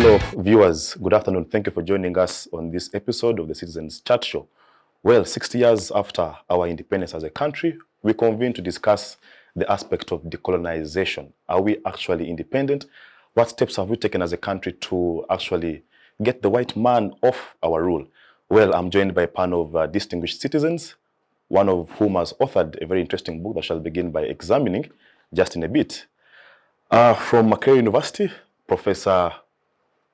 Fellow viewers, good afternoon. Thank you for joining us on this episode of the Citizens Chat Show. Well, 60 years after our independence as a country, we convene to discuss the aspect of decolonization. Are we actually independent? What steps have we taken as a country to actually get the white man off our rule? Well, I'm joined by a panel of distinguished citizens, one of whom has authored a very interesting book that I shall begin by examining just in a bit. From Makerere University, Professor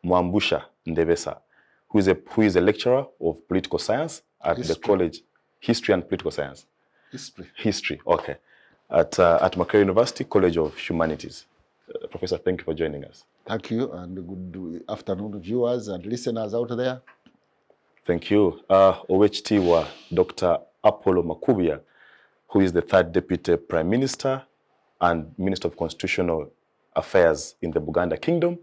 Mwambutsya Ndebesa, who is a lecturer of political science at the college, history and political science. History, okay. At Makerere University, College of Humanities. Professor, thank you for joining us. Thank you, and good afternoon, viewers and listeners out there. Thank you. Owek, Dr. Apollo Makubuya, who is the third Deputy Prime Minister and Minister of Constitutional Affairs in the Buganda Kingdom.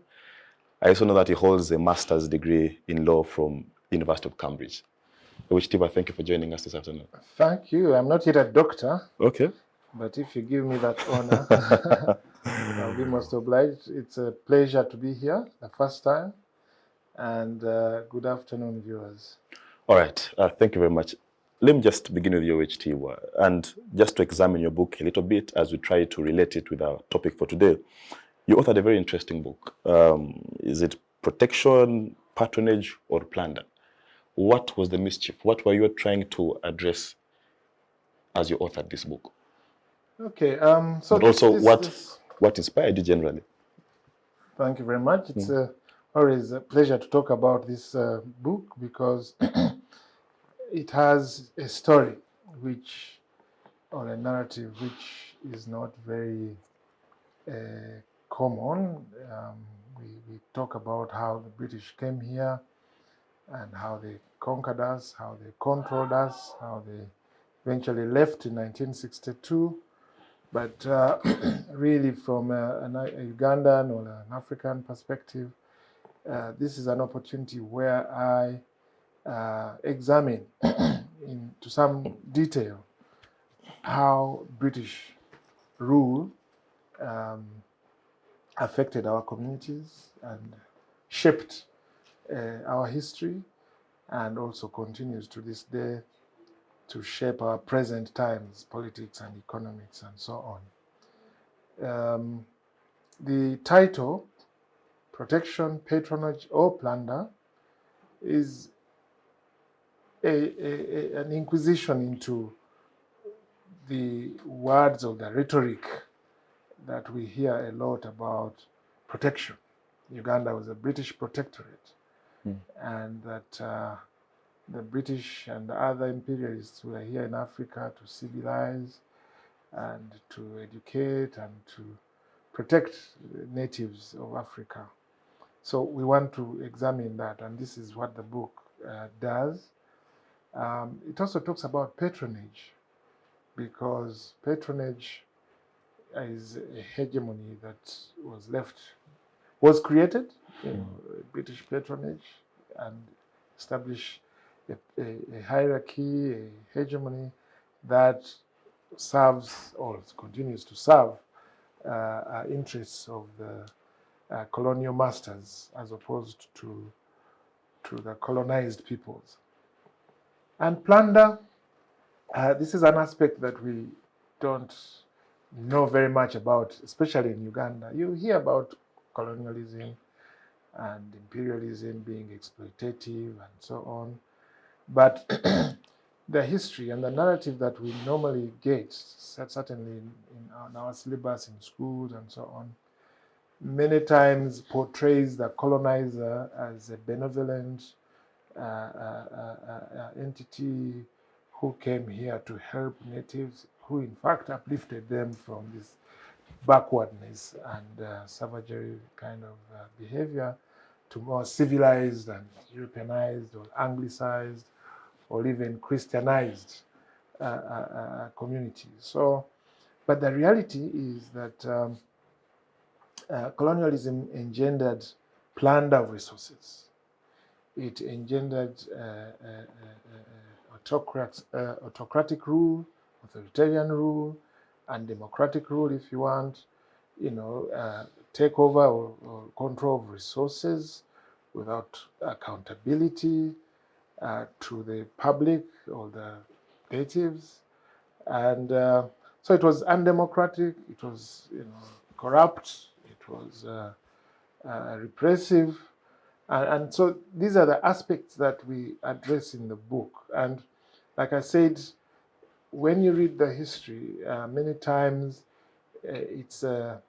I also know that he holds a master's degree in law from University of Cambridge. Owek, thank you for joining us this afternoon. Thank you. I'm not yet a doctor. Okay. But if you give me that honor, I'll be most obliged. It's a pleasure to be here the first time. And good afternoon, viewers. All right. Thank you very much. Let me just begin with your Owek, and just to examine your book a little bit as we try to relate it with our topic for today. You authored a very interesting book. Is it protection, patronage, or plunder? What was the mischief? What were you trying to address as you authored this book? Okay. But also, what inspired you generally? Thank you very much. It's always a pleasure to talk about this book because it has a story or a narrative which is not very common. We talk about how the British came here and how they conquered us, how they controlled us, how they eventually left in 1962. But really from a Ugandan or an African perspective, this is an opportunity where I examine into some detail how British rule affected our communities and shaped our history, and also continues to this day to shape our present times, politics and economics and so on. The title, Protection, Patronage or Plunder, is an inquisition into the words of the rhetoric that we hear a lot about protection. Uganda was a British protectorate, and that the British and the other imperialists were here in Africa to civilize and to educate and to protect the natives of Africa. So we want to examine that, and this is what the book does. It also talks about patronage, because patronage is a hegemony that was created, British patronage, and established a hierarchy, a hegemony that serves or continues to serve interests of the colonial masters as opposed to the colonized peoples. And plunder, this is an aspect that we don't know very much about, especially in Uganda. You hear about colonialism and imperialism being exploitative and so on. But the history and the narrative that we normally get, certainly in our syllabus in schools and so on, many times portrays the colonizer as a benevolent entity who came here to help natives, who in fact uplifted them from this backwardness and savagery kind of behavior to more civilized and Europeanized or Anglicized or even Christianized communities. So, but the reality is that colonialism engendered plunder of resources. It engendered autocratic rule, authoritarian rule, and democratic rule, if you want, takeover or control of resources, without accountability to the public or the natives. And so it was undemocratic, it was corrupt, it was repressive. And so these are the aspects that we address in the book. And like I said, when you read the history, many times it's a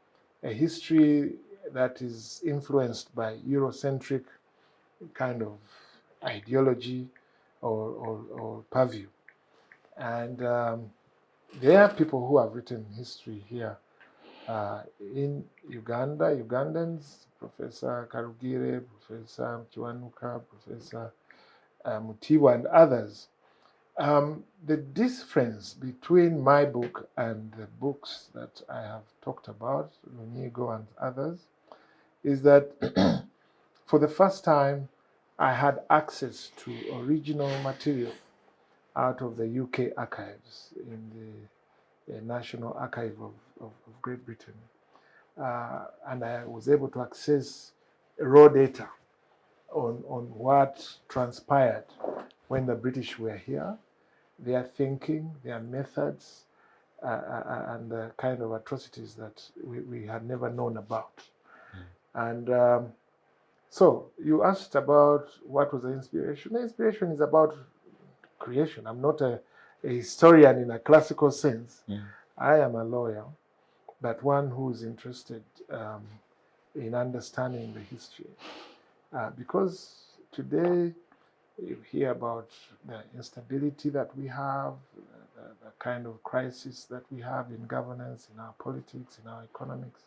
history that is influenced by Eurocentric kind of ideology or purview. And there are people who have written history here in Uganda, Ugandans, Professor Karugire, Professor Chiwanuka, Professor Mutiwa, and others. The difference between my book and the books that I have talked about, Lunigo and others, is that for the first time I had access to original material out of the UK archives in the National Archive of Great Britain. And I was able to access raw data on what transpired when the British were here, their thinking, their methods, and the kind of atrocities that we had never known about. And so you asked about what was the inspiration. The inspiration is about creation. I'm not a historian in a classical sense. I am a lawyer, but one who is interested in understanding the history. Because today you hear about the instability that we have, the kind of crisis that we have in governance, in our politics, in our economics.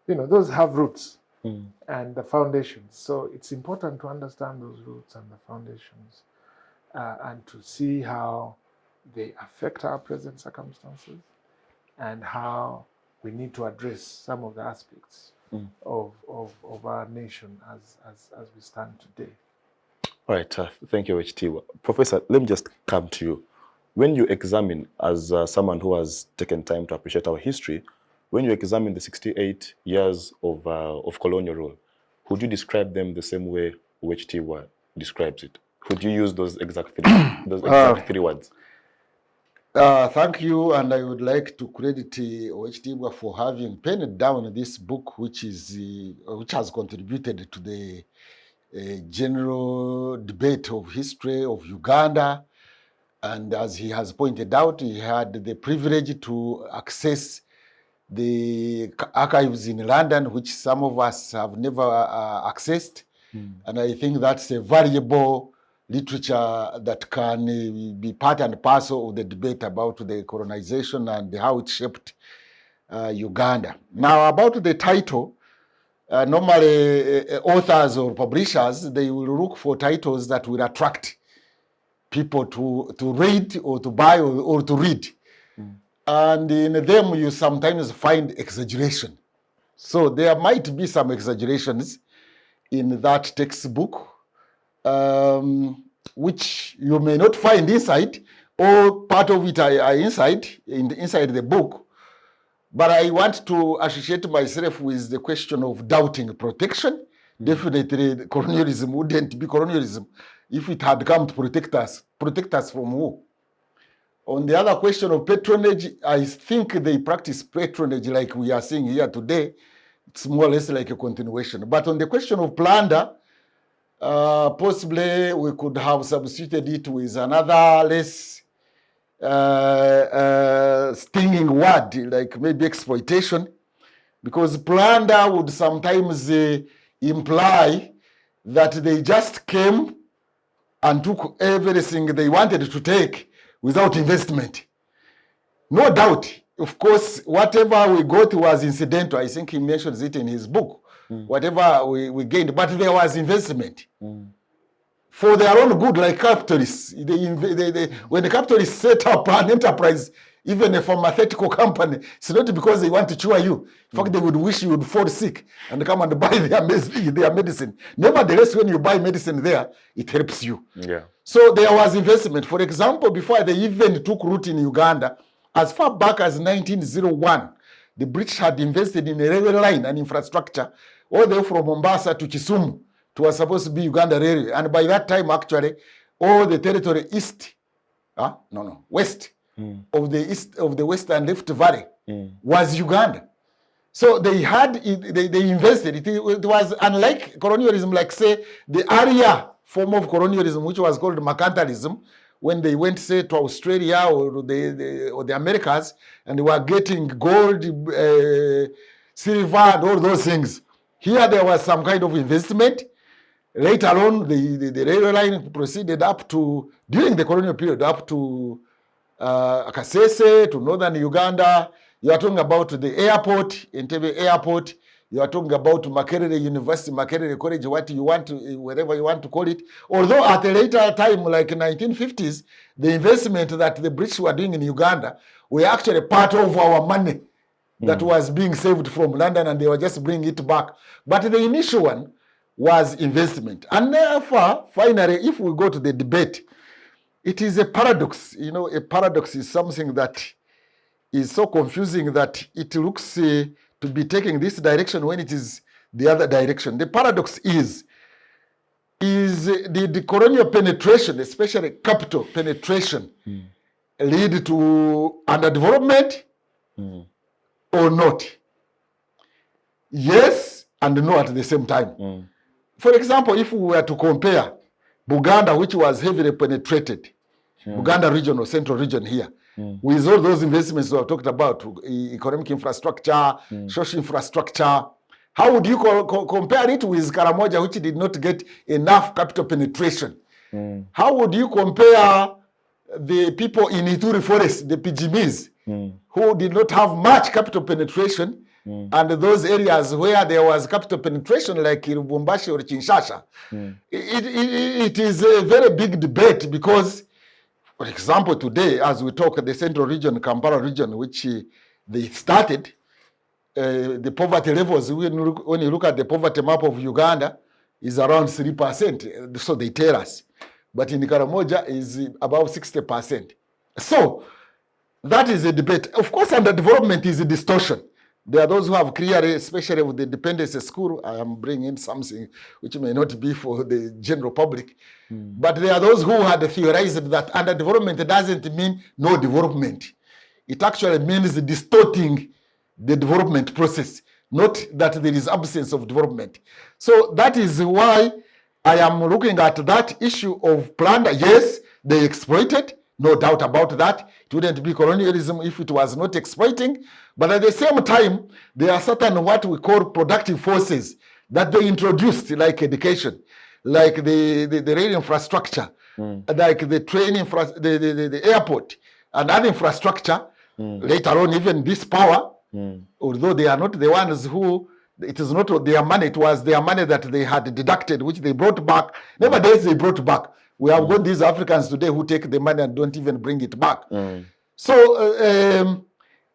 Those have roots and the foundations. So it's important to understand those roots and the foundations and to see how they affect our present circumstances and how we need to address some of the aspects of our nation as we stand today. All right, thank you, HT. Professor, let me just come to you. When you examine, as someone who has taken time to appreciate our history, when you examine the 68 years of colonial rule, would you describe them the same way HT describes it? Could you use those exact three words? Thank you, and I would like to credit Owek for having penned down this book, which has contributed to the general debate of history of Uganda. And as he has pointed out, he had the privilege to access the archives in London, which some of us have never accessed. And I think that's a valuable literature that can be part and parcel of the debate about the colonization and how it shaped Uganda. Now, about the title, normally authors or publishers, they will look for titles that will attract people to read or to buy or to read. And in them, you sometimes find exaggeration. So there might be some exaggerations in that textbook, which you may not find inside, or part of it are inside the book. But I want to associate myself with the question of doubting protection. Definitely, colonialism wouldn't be colonialism if it had come to protect us. Protect us from who? On the other question of patronage, I think they practice patronage like we are seeing here today. It's more or less like a continuation. But on the question of plunder, possibly we could have substituted it with another less stinging word, like maybe exploitation, because plunder would sometimes imply that they just came and took everything they wanted to take without investment. No doubt, of course, whatever we got was incidental. I think he mentions it in his book. Whatever we gained, but there was investment. For their own good, like capitalists. When the capitalists set up an enterprise, even a pharmaceutical company, it's not because they want to cure you. In fact, they would wish you would fall sick and come and buy their medicine. Nevertheless, when you buy medicine there, it helps you. Yeah. So there was investment. For example, before they even took root in Uganda, as far back as 1901, the British had invested in a railway line and infrastructure all the way from Mombasa to Kisumu It was supposed to be Uganda Railway. And by that time, actually, all the territory west of the Western Rift Valley was Uganda. So they invested. It was unlike colonialism, like say the earlier form of colonialism, which was called mercantilism, when they went, say, to Australia or the Americas, and they were getting gold, silver, and all those things. Here there was some kind of investment. Later on, the railway line proceeded up to, during the colonial period, up to Kasese, to northern Uganda. You are talking about the airport, Entebbe Airport. You are talking about Makerere University, Makerere College, whatever you want to call it. Although at a later time, like 1950s, the investment that the British were doing in Uganda were actually part of our money that was being saved from London, and they were just bringing it back. But the initial one was investment. And therefore, finally, if we go to the debate, it is a paradox. You know, a paradox is something that is so confusing that it looks to be taking this direction when it is the other direction. The paradox is the colonial penetration, especially capital penetration, lead to underdevelopment or not? Yes and no at the same time. For example, if we were to compare Buganda, which was heavily penetrated, Buganda region or central region here, with all those investments we have talked about, economic infrastructure, social infrastructure, how would you compare it with Karamoja, which did not get enough capital penetration? How would you compare the people in Ituri Forest, the Pijimis, who did not have much capital penetration, and those areas where there was capital penetration, like Lubumbashi or Kinshasa? It is a very big debate because, for example, today, as we talk, the central region, Kampala region, which they started, the poverty levels, when you look at the poverty map of Uganda, is around 3%. So they tell us. But in Karamoja is about 60%. So that is a debate. Of course, underdevelopment is a distortion. There are those who have clearly, especially with the dependency school, I am bringing something which may not be for the general public, but there are those who had theorized that underdevelopment doesn't mean no development. It actually means distorting the development process, not that there is absence of development. So that is why I am looking at that issue of plunder. Yes, they exploited, no doubt about that. It wouldn't be colonialism if it was not exploiting. But at the same time, there are certain what we call productive forces that they introduced, like education, like the rail infrastructure, like the train the airport, and other infrastructure. Later on, even this power, although they are not the ones who, it is not their money, it was their money that they had deducted, which they brought back. Nevertheless, they brought back. We have got these Africans today who take the money and don't even bring it back. So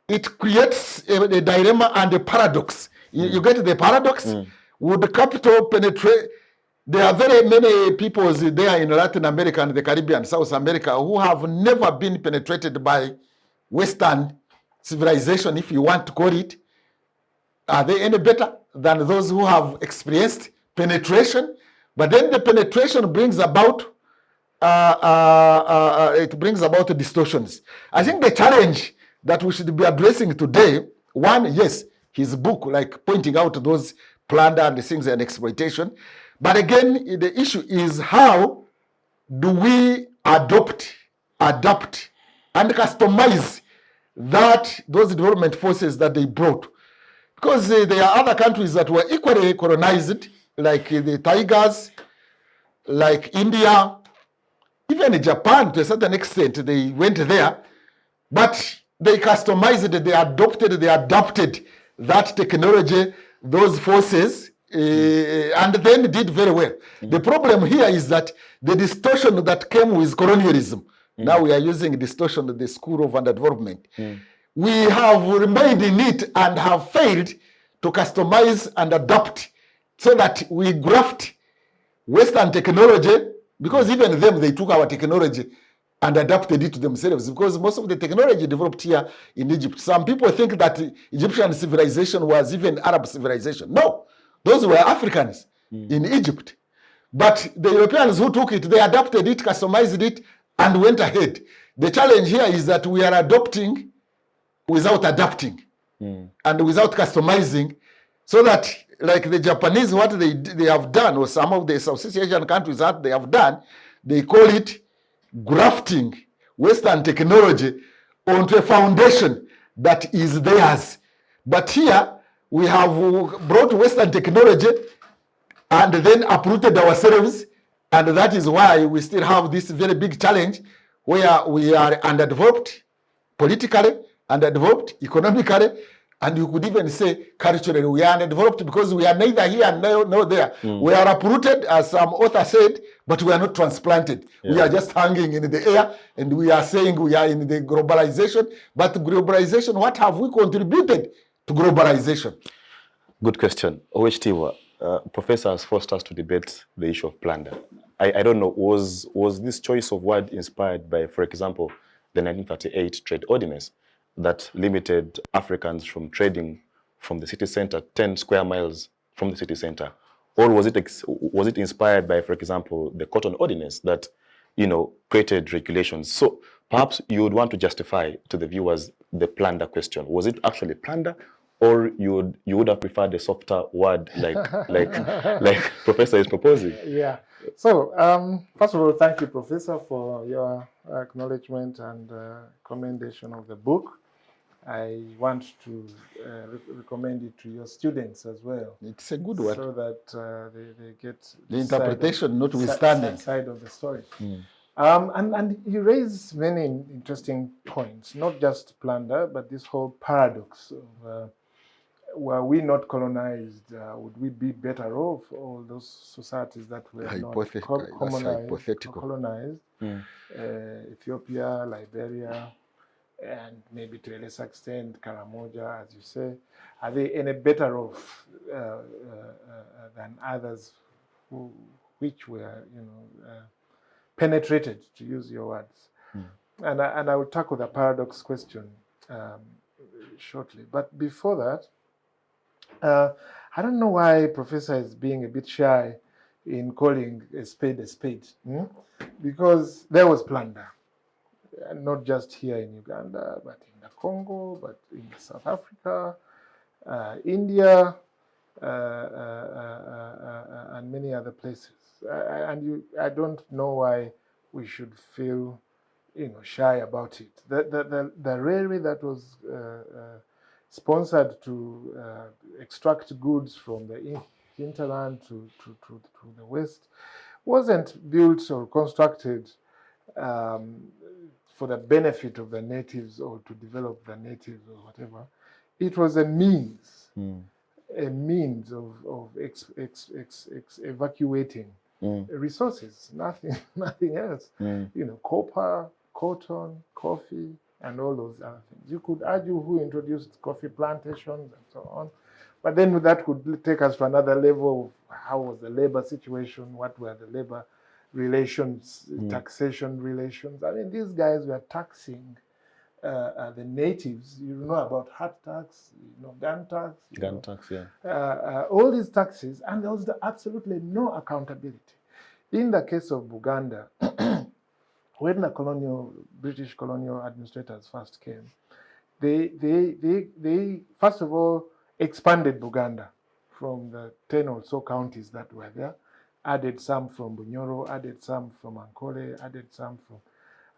it creates a dilemma and a paradox. You get the paradox? Would capital penetrate? There are very many people there in Latin America and the Caribbean, South America, who have never been penetrated by Western civilization, if you want to call it. Are they any better than those who have experienced penetration? But then the penetration brings about distortions. I think the challenge that we should be addressing today, one, yes, his book, like pointing out those plunder and the things and exploitation. But again, the issue is how do we adapt, and customize those development forces that they brought. Because there are other countries that were equally colonized, like the Tigers, like India, even Japan to a certain extent, they went there, but they customized it, they adopted that technology, those forces, and then did very well. The problem here is that the distortion that came with colonialism, now we are using distortion of the school of underdevelopment. We have remained in it and have failed to customize and adapt so that we graft Western technology, because even them, they took our technology and adapted it to themselves, because most of the technology developed here in Egypt. Some people think that Egyptian civilization was even Arab civilization. No, those were Africans in Egypt. But the Europeans who took it, they adapted it, customized it, and went ahead. The challenge here is that we are adopting without adapting and without customizing, so that, like the Japanese, what they have done, or some of the Southeast Asian countries that they have done, they call it grafting Western technology onto a foundation that is theirs. But here, we have brought Western technology and then uprooted ourselves, and that is why we still have this very big challenge where we are underdeveloped politically, underdeveloped economically, and you could even say culturally we are underdeveloped because we are neither here and nor there. We are uprooted, as some author said, but we are not transplanted. We are just hanging in the air, and we are saying we are in the globalization. But globalization, what have we contributed to globalization? Good question. Owek, Professor has forced us to debate the issue of plunder. I don't know, was this choice of word inspired by, for example, the 1938 trade ordinance that limited Africans from trading from the city center 10 square miles from the city center? Or was it inspired by, for example, the cotton ordinance that, created regulations? So perhaps you would want to justify to the viewers the plunder question. Was it actually plunder? Or you would have preferred a softer word like Professor is proposing? Yeah. So, first of all, thank you, Professor, for your acknowledgement and commendation of the book. I want to recommend it to your students as well. It's a good word. So that they get the interpretation notwithstanding. Side of the story. And you raise many interesting points, not just plunder, but this whole paradox of were we not colonized, would we be better off? All those societies that were not colonized, Ethiopia, Liberia, and maybe to a lesser extent Karamoja, as you say, are they any better off than others which were, penetrated, to use your words? And I will tackle the paradox question shortly. But before that, I don't know why Professor is being a bit shy in calling a spade, because there was plunder, not just here in Uganda, but in the Congo, but in South Africa, India, and many other places. I don't know why we should feel, shy about it. The railway that was sponsored to extract goods from the hinterland to the west wasn't built or constructed for the benefit of the natives or to develop the natives or whatever. It was a means of evacuating resources, nothing else. Copper, cotton, coffee, and all those other things. You could argue who introduced coffee plantations and so on, but then that could take us to another level of how was the labor situation, what were the labor relations, taxation relations. I mean, these guys were taxing the natives. You know about hat tax, gun tax. Gun tax, yeah. All these taxes, and there was absolutely no accountability. In the case of Buganda, when the British colonial administrators first came, they first of all expanded Buganda from the 10 or so counties that were there, added some from Bunyoro, added some from Ankole, added some from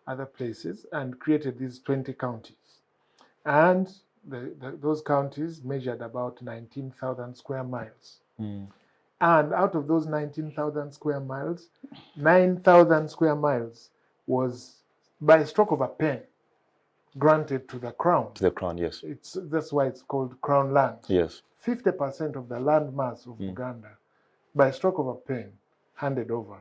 other places, and created these 20 counties. And those counties measured about 19,000 square miles. And out of those 19,000 square miles, 9,000 square miles was, by a stroke of a pen, granted to the crown. To the crown, yes. That's why it's called crown land. Yes. 50% of the land mass of Uganda, by a stroke of a pen, handed over.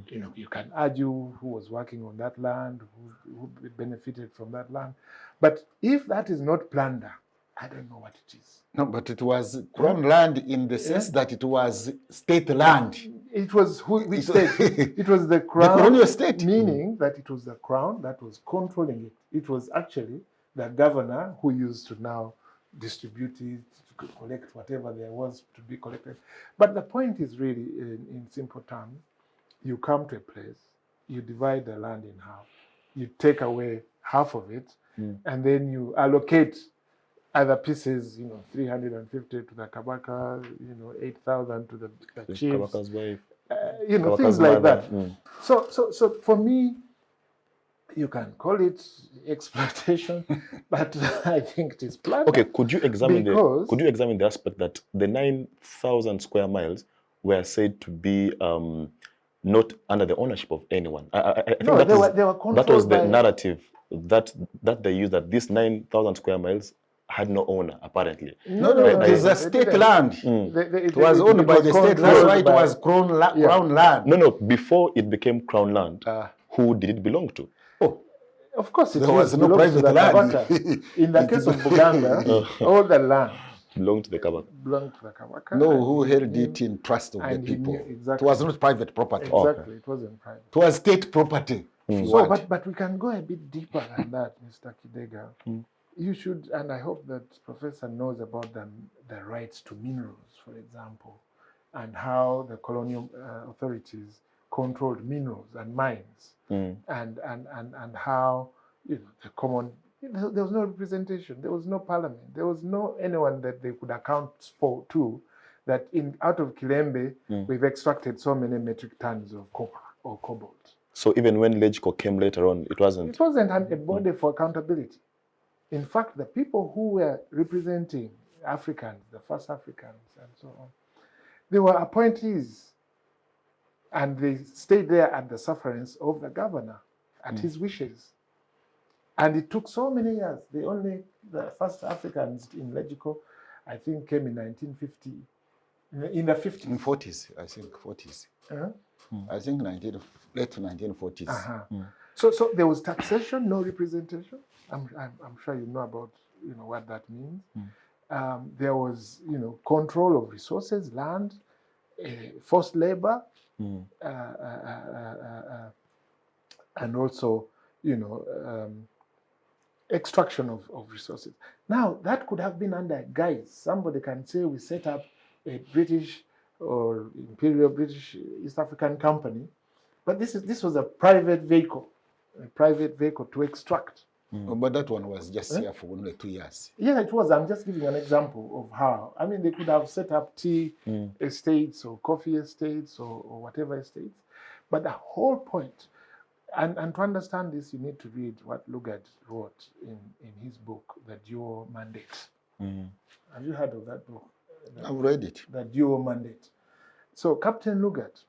You can argue who was working on that land, who benefited from that land. But if that is not plunder, I don't know what it is. No, but it was crown land in the sense that it was state land. It was which state? It was the crown. The colonial state. Meaning that it was the crown that was controlling it. It was actually the governor who used to now distribute it, to collect whatever there was to be collected. But the point is really, in simple terms, you come to a place, you divide the land in half, you take away half of it, and then you allocate other pieces, 350 to the Kabaka, 8,000 to the chiefs, Kabaka's wife, things like that. So for me, you can call it exploitation, but I think it is plunder. Okay, could you examine the aspect that the 9,000 square miles were said to be not under the ownership of anyone? I think No, they were controlled that was the by... narrative that they used, that this 9,000 square miles had no owner, apparently. No, it is a state land. It was owned by the state. That's why it was crown land. No, before it became crown land, who did it belong to? Of course, there was no private land. In the case of Buganda, all the land belonged to the Kabaka. No, who held it in trust of the people. Exactly. It was not private property. Exactly, it wasn't private. It was state property. So, but we can go a bit deeper than that, Mr. Kidega. You should, and I hope that Professor knows about the rights to minerals, for example, and how the colonial authorities controlled minerals and mines, and how the common, there was no representation, there was no parliament, there was no anyone that they could account to that out of Kilembe we've extracted so many metric tons of copper or cobalt. So even when LegCo came later on, it wasn't a body for accountability. In fact, the people who were representing Africans, the first Africans and so on, they were appointees, and they stayed there at the sufferance of the governor, at his wishes. And it took so many years. The first Africans in LegCo, I think, came in 1950, in the 50s. In 40s, I think 40s. I think late 1940s. So there was taxation, no representation. I'm sure you know about what that means. There was control of resources, land, forced labor, and also extraction of resources. Now that could have been under guise. Somebody can say we set up a British or Imperial British East African Company, but this was a private vehicle to extract. But that one was just here for only 2 years. Yeah, it was. I'm just giving an example of how. I mean, they could have set up tea estates or coffee estates or whatever estates. But the whole point, and to understand this, you need to read what Lugard wrote in his book, The Dual Mandate. Have you heard of that book? I've read it. The Dual Mandate. So Captain Lugard,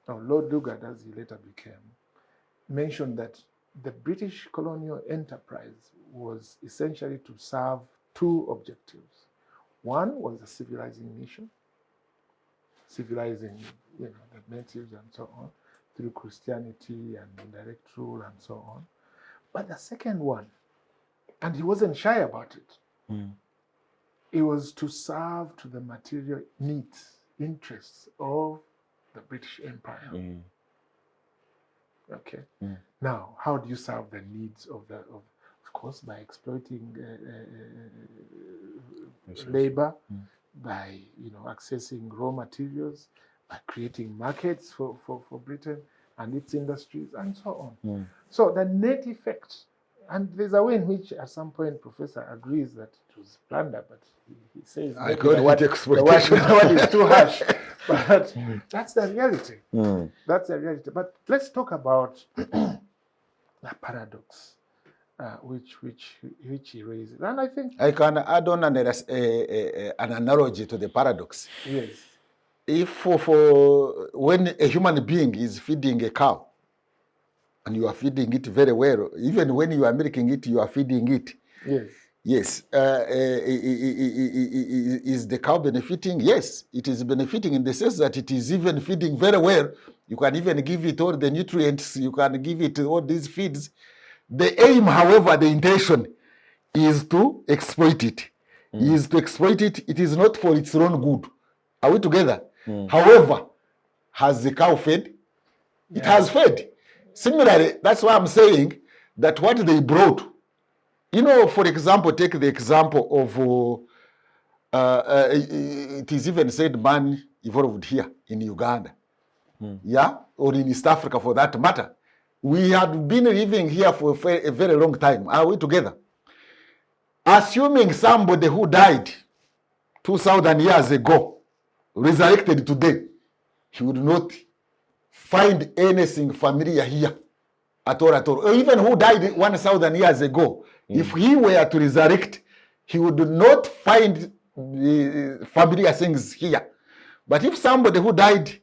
or Lord Lugard as he later became, mentioned that the British colonial enterprise was essentially to serve two objectives. One was the civilizing mission, civilizing the natives and so on, through Christianity and indirect rule and so on. But the second one, and he wasn't shy about it, it was to serve to the material needs, interests of the British Empire. Okay. Now, how do you serve the needs of course, by exploiting labor, by accessing raw materials, by creating markets for Britain and its industries, and so on. So the net effect, and there's a way in which at some point Professor agrees that it was plunder, but he says I call it exploitation. The word is too harsh, but that's the reality. That's the reality. But let's talk about the paradox, which he raises, and I think I can add on an analogy to the paradox. Yes. If when a human being is feeding a cow, and you are feeding it very well, even when you are milking it, you are feeding it. Yes. Yes. Is the cow benefiting? Yes, it is benefiting in the sense that it is even feeding very well. You can even give it all the nutrients. You can give it all these feeds. The aim, however, the intention is to exploit it. Is to exploit it. It is not for its own good. Are we together? However, has the cow fed? It has fed. Similarly, that's why I'm saying that what they brought, for example, take the example of, it is even said man evolved here in Uganda. yeah, or in East Africa for that matter. We had been living here for a very long time. Are we together? Assuming somebody who died 2,000 years ago, resurrected today, he would not find anything familiar here at all. Or even who died 1,000 years ago, if he were to resurrect, he would not find familiar things here. But if somebody who died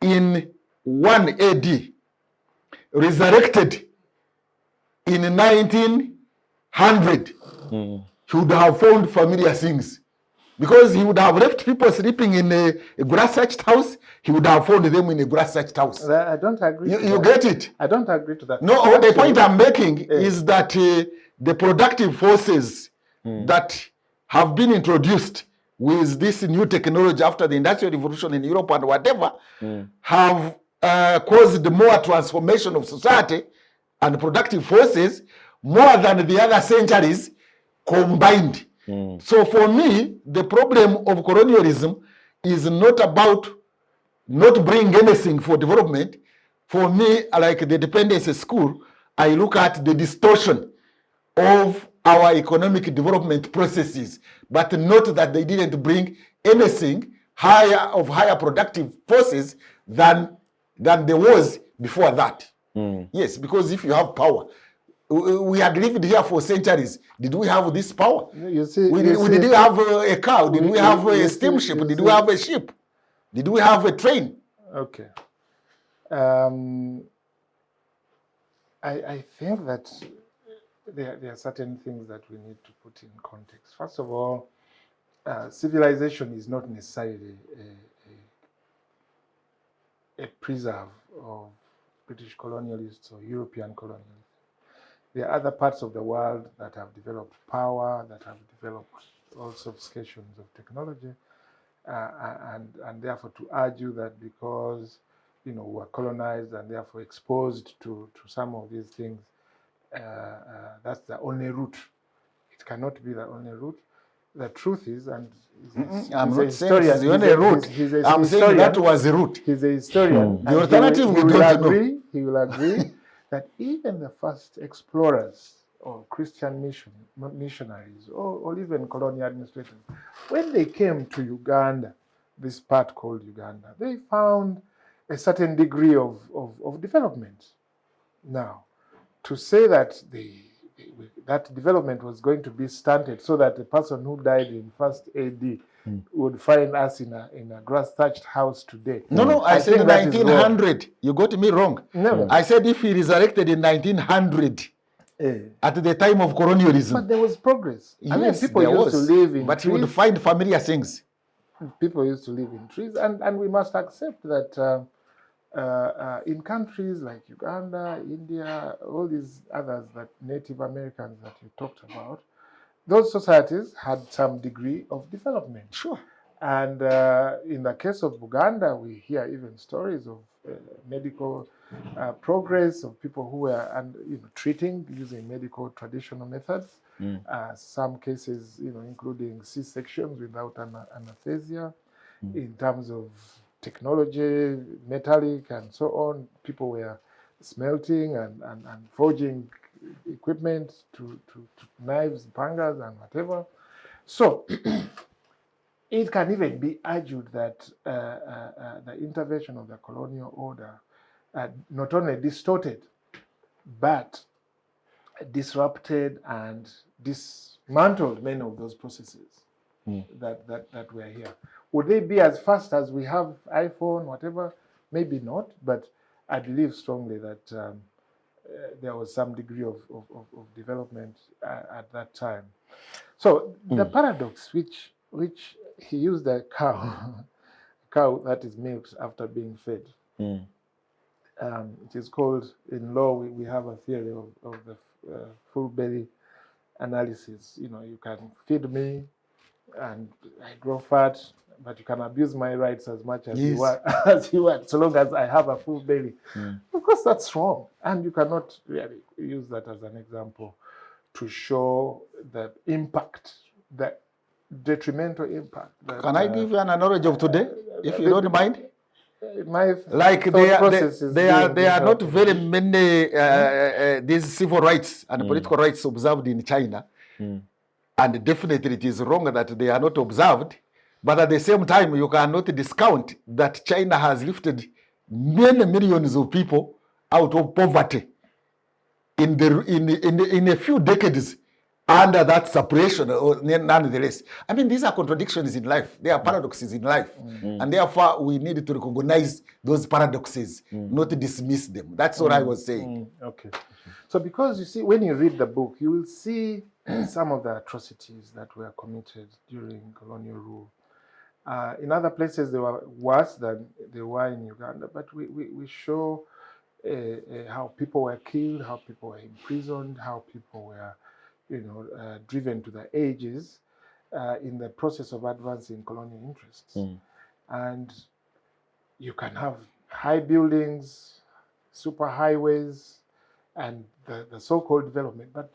in 1 AD resurrected in 1900, he would have found familiar things. Because he would have left people sleeping in a grass-thatched house, he would have found them in a grass-thatched house. I don't agree. You get it? I don't agree to that. No, actually, the point I'm making is that the productive forces that have been introduced with this new technology after the Industrial Revolution in Europe and whatever have caused more transformation of society and productive forces more than the other centuries combined. So for me, the problem of colonialism is not about not bringing anything for development. For me, like the dependency school, I look at the distortion of our economic development processes, but not that they didn't bring anything higher productive forces than there was before that. Yes, because if you have power, we had lived here for centuries. Did we have this power? You see, Did we have a cow? Did we have a steamship? Did we have a ship? Did we have a train? Okay. I think that there are certain things that we need to put in context. First of all, civilization is not necessarily a preserve of British colonialists or European colonialists. There are other parts of the world that have developed power, that have developed all sophistications of technology, and therefore to argue that because we're colonized and therefore exposed to some of these things, that's the only route. It cannot be the only route. The truth is, and I'm not saying it's the only route. I'm saying that was the route. He's a historian. The alternative we don't know. He will agree that even the first explorers or Christian missionaries or even colonial administrators, when they came to Uganda, this part called Uganda, they found a certain degree of development. Now, to say that that development was going to be stunted so that the person who died in first AD would find us in a grass-thatched house today. No, I said 1900. You got me wrong. No. I said if he resurrected in 1900 at the time of colonialism. But there was progress. Yes, people there used was. to live in but trees. he would find familiar things. People used to live in trees, and we must accept that in countries like Uganda, India, all these others, that Native Americans that you talked about, those societies had some degree of development. Sure. And in the case of Buganda, we hear even stories of medical progress of people who were treating using medical traditional methods. Some cases, including C-sections without anesthesia. In terms of technology, metallic and so on, people were smelting and forging equipment to knives, pangas, and whatever. So it can even be argued that the intervention of the colonial order not only distorted, but disrupted and dismantled many of those processes that were here. Would they be as fast as we have iPhone, whatever? Maybe not, but I believe strongly that there was some degree of development at that time. So the paradox, which he used a cow that is milked after being fed. It is called, in law, we have a theory of the full belly analysis. You can feed me and I grow fat, but you can abuse my rights as much as you want, so long as I have a full belly. Of course, that's wrong. And you cannot really use that as an example to show the impact, the detrimental impact. Can I give you an analogy of today, if you don't mind? My Like thought they process is are being not interrupted. very many these civil rights and political rights observed in China, and definitely it is wrong that they are not observed. But at the same time, you cannot discount that China has lifted many millions of people out of poverty in a few decades under that separation, or nonetheless. I mean, these are contradictions in life. They are paradoxes in life. And therefore, we need to recognize those paradoxes, not dismiss them. That's what I was saying. Okay. So because you see, when you read the book, you will see some of the atrocities that were committed during colonial rule. In other places, they were worse than they were in Uganda, but we show how people were killed, how people were imprisoned, how people were, driven to the edges in the process of advancing colonial interests. And you can have high buildings, super highways, and the so-called development. But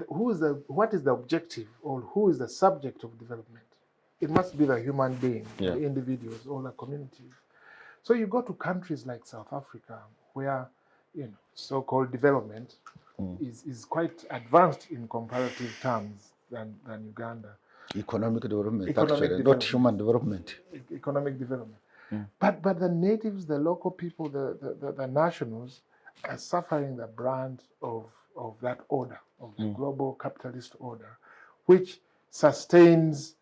what is the objective, or who is the subject of development? It must be the human being, the individuals, or the communities. So you go to countries like South Africa, where so-called development is quite advanced in comparative terms than Uganda. Economic development, actually, not human development. Economic development. But the natives, the local people, the nationals are suffering the brunt of that order, of the global capitalist order, which sustains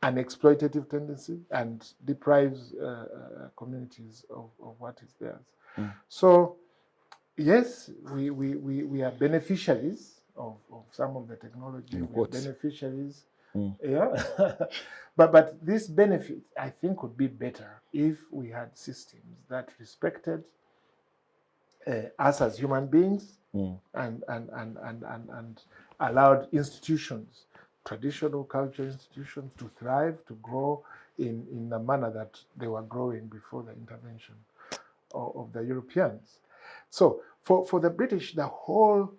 an exploitative tendency and deprives communities of what is theirs. So, yes, we are beneficiaries of some of the technology. We are beneficiaries. Yeah. but this benefit, I think, would be better if we had systems that respected us as human beings and allowed institutions, traditional cultural institutions, to thrive, to grow in the manner that they were growing before the intervention of the Europeans. So for the British, the whole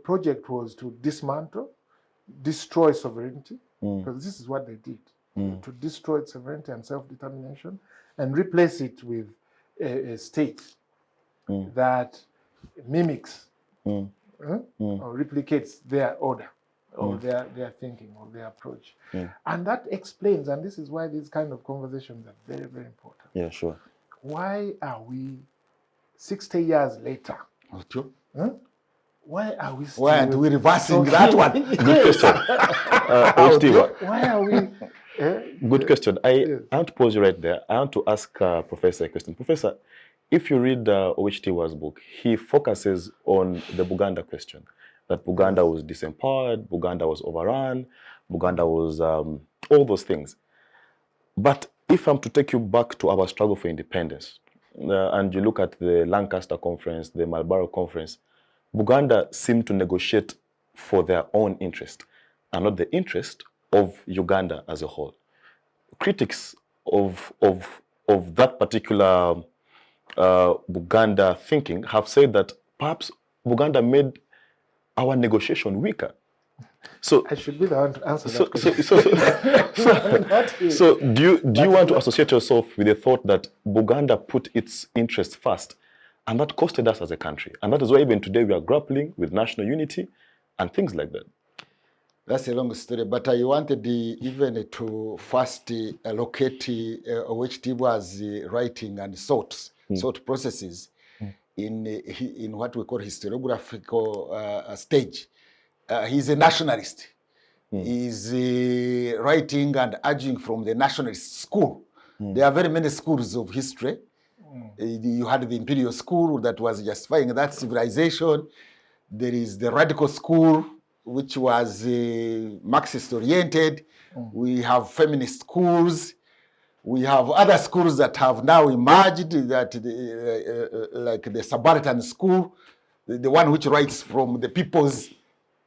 project was to dismantle, destroy sovereignty, because this is what they did, to destroy sovereignty and self-determination, and replace it with a state that mimics or replicates their order, or their thinking, or their approach. And that explains, and this is why these kind of conversations are very, very important. Yeah, sure. Why are we 60 years later? Why are we still... Why aren't we reversing that one? Good question. Why are we... Good question. I want to pause you right there. I want to ask Professor a question. Professor, if you read Owek's book, he focuses on the Buganda question, that Buganda was disempowered, Buganda was overrun, Buganda was all those things. But if I'm to take you back to our struggle for independence, and you look at the Lancaster Conference, the Marlborough Conference, Buganda seemed to negotiate for their own interest and not the interest of Uganda as a whole. Critics of that particular Buganda thinking have said that perhaps Buganda made our negotiation weaker. So I should be the one to answer that question. So do you want to associate yourself with the thought that Buganda put its interests first, and that costed us as a country? And that is why even today we are grappling with national unity and things like that. That's a long story, but I wanted even to first locate which was writing and thought processes in what we call historiographical stage. He's a nationalist. He's writing and urging from the nationalist school. There are very many schools of history. You had the imperial school that was justifying that civilization. There is the radical school, which was Marxist-oriented. We have feminist schools. We have other schools that have now emerged, that like the Samaritan school, the one which writes from the people's,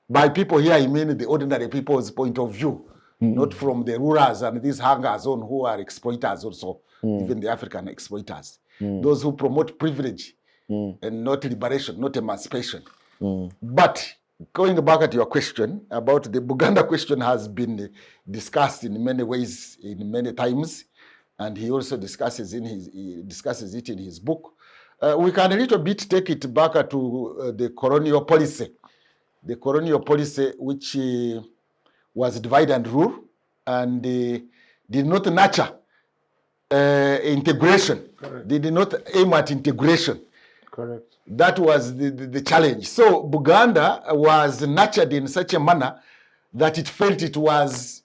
by people here I mean the ordinary people's point of view, not from the rulers and these hangers-on who are exploiters also, even the African exploiters. Those who promote privilege and not liberation, not emancipation. But going back at your question about the Buganda question has been discussed in many ways, in many times. and he also discusses it in his book. We can a little bit take it back to the colonial policy. The colonial policy which was divide and rule and did not nurture integration. Correct. They did not aim at integration. Correct. That was the challenge. So Buganda was nurtured in such a manner that it felt it was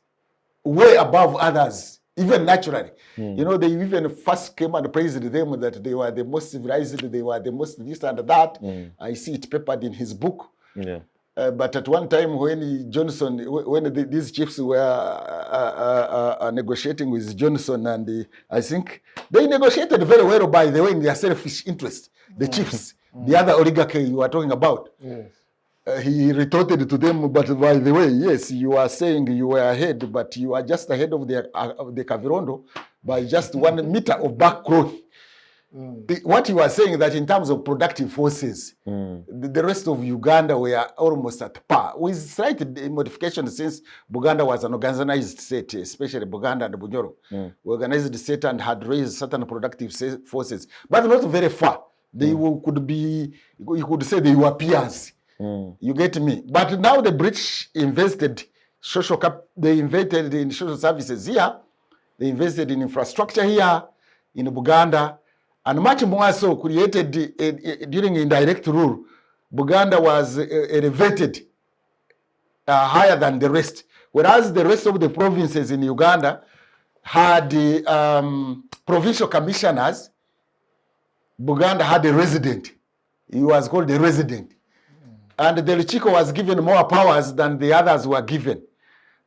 way above others, even naturally. You know, they even first came and praised them that they were the most civilized, they were the most this and that. I see it papered in his book. Yeah. But at one time when these chiefs were negotiating with Johnson, and I think they negotiated very well, by the way, in their selfish interest, the chiefs, the other oligarchy you are talking about. Yes. He retorted to them, but by the way, yes, you are saying you were ahead, but you are just ahead of the Kavirondo by just 1 meter of back growth. What you are saying that in terms of productive forces, the rest of Uganda were almost at par, with slight modification since Buganda was an organized state, especially Buganda and Bunyoro. Organized state and had raised certain productive forces, but not very far. They could be, you could say they were peers. You get me? But now the British invested they invested in social services here, they invested in infrastructure here in Buganda, and much more so created during indirect rule. Buganda was elevated higher than the rest, whereas the rest of the provinces in Uganda had provincial commissioners. Buganda had a resident. He was called a resident. And the Luchiko was given more powers than the others were given.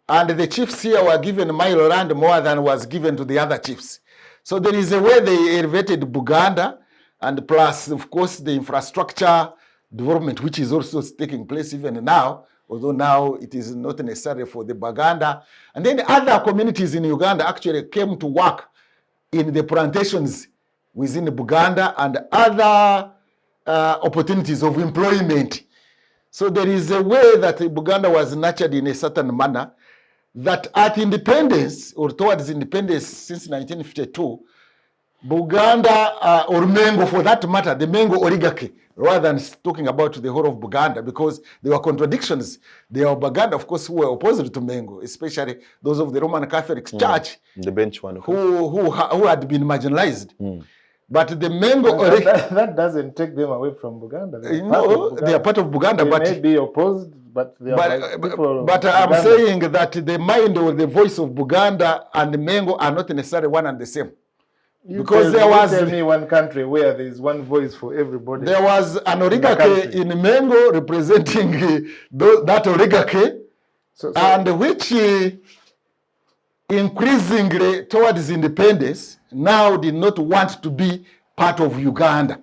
And the chiefs here were given mile land more than was given to the other chiefs. So there is a way they elevated Buganda, and plus, of course, the infrastructure development, which is also taking place even now, although now it is not necessary for the Buganda. And then other communities in Uganda actually came to work in the plantations within Buganda and other opportunities of employment. So there is a way that Buganda was nurtured in a certain manner that at independence, or towards independence since 1952, Buganda, or Mengo for that matter, the Mengo oligarchy, rather than talking about the whole of Buganda, because there were contradictions. There were Buganda, of course, who were opposed to Mengo, especially those of the Roman Catholic Church, the bench one, who had been marginalized. But the Mengo that doesn't take them away from Buganda. They are part of Buganda, they but may be opposed, but they are people. But I'm saying that the mind or the voice of Buganda and Mengo are not necessarily one and the same. Because there was tell me one country where there is one voice for everybody. There was an oligarchy in Mengo representing that oligarchy, and which increasingly towards independence now did not want to be part of Uganda.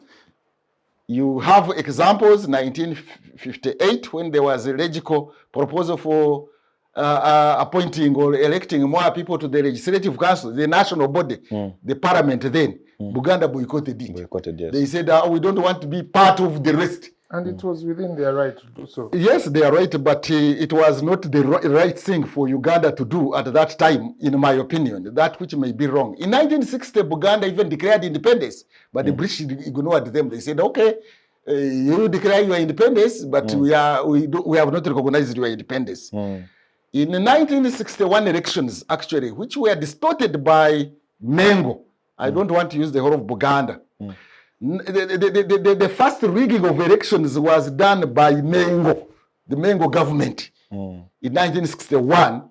You have examples, 1958, when there was a legislative proposal for appointing or electing more people to the legislative council, the national body, the parliament then. Buganda boycotted it. Yes. They said, we don't want to be part of the rest. And it was within their right to do so. Yes, they are right, but it was not the right thing for Uganda to do at that time, in my opinion, that which may be wrong. In 1960, Buganda even declared independence, but the British ignored them. They said, okay, you declare your independence, but we have not recognized your independence. In the 1961 elections, actually, which were distorted by Mengo, I don't want to use the whole of Buganda. The first rigging of elections was done by Mengo, the Mengo government, in 1961,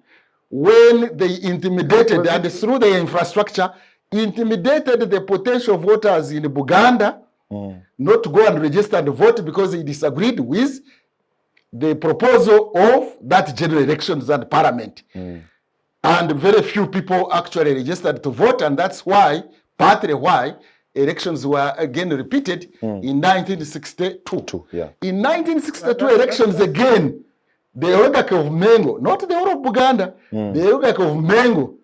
when they intimidated, and through their infrastructure, intimidated the potential voters in Buganda not to go and register and vote because they disagreed with the proposal of that general elections and parliament. And very few people actually registered to vote, and that's why, partly why, elections were again repeated in 1962. In 1962 elections again, the oligarchy of Mengo, not the whole of Buganda, the oligarchy of Mengo,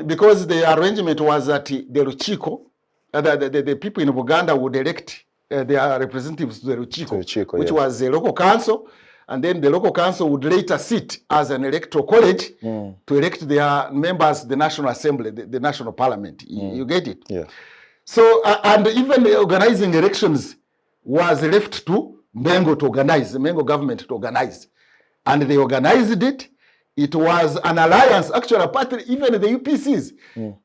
because the arrangement was that the Luchiko, the people in Buganda would elect their representatives to the Luchiko, which was a local council, and then the local council would later sit as an electoral college to elect their members, the National Assembly, the National Parliament. You get it? Yeah. So, and even organizing elections was left to Mengo to organize, the Mengo government to organize. And they organized it. It was an alliance, actually, a party, even the UPCs.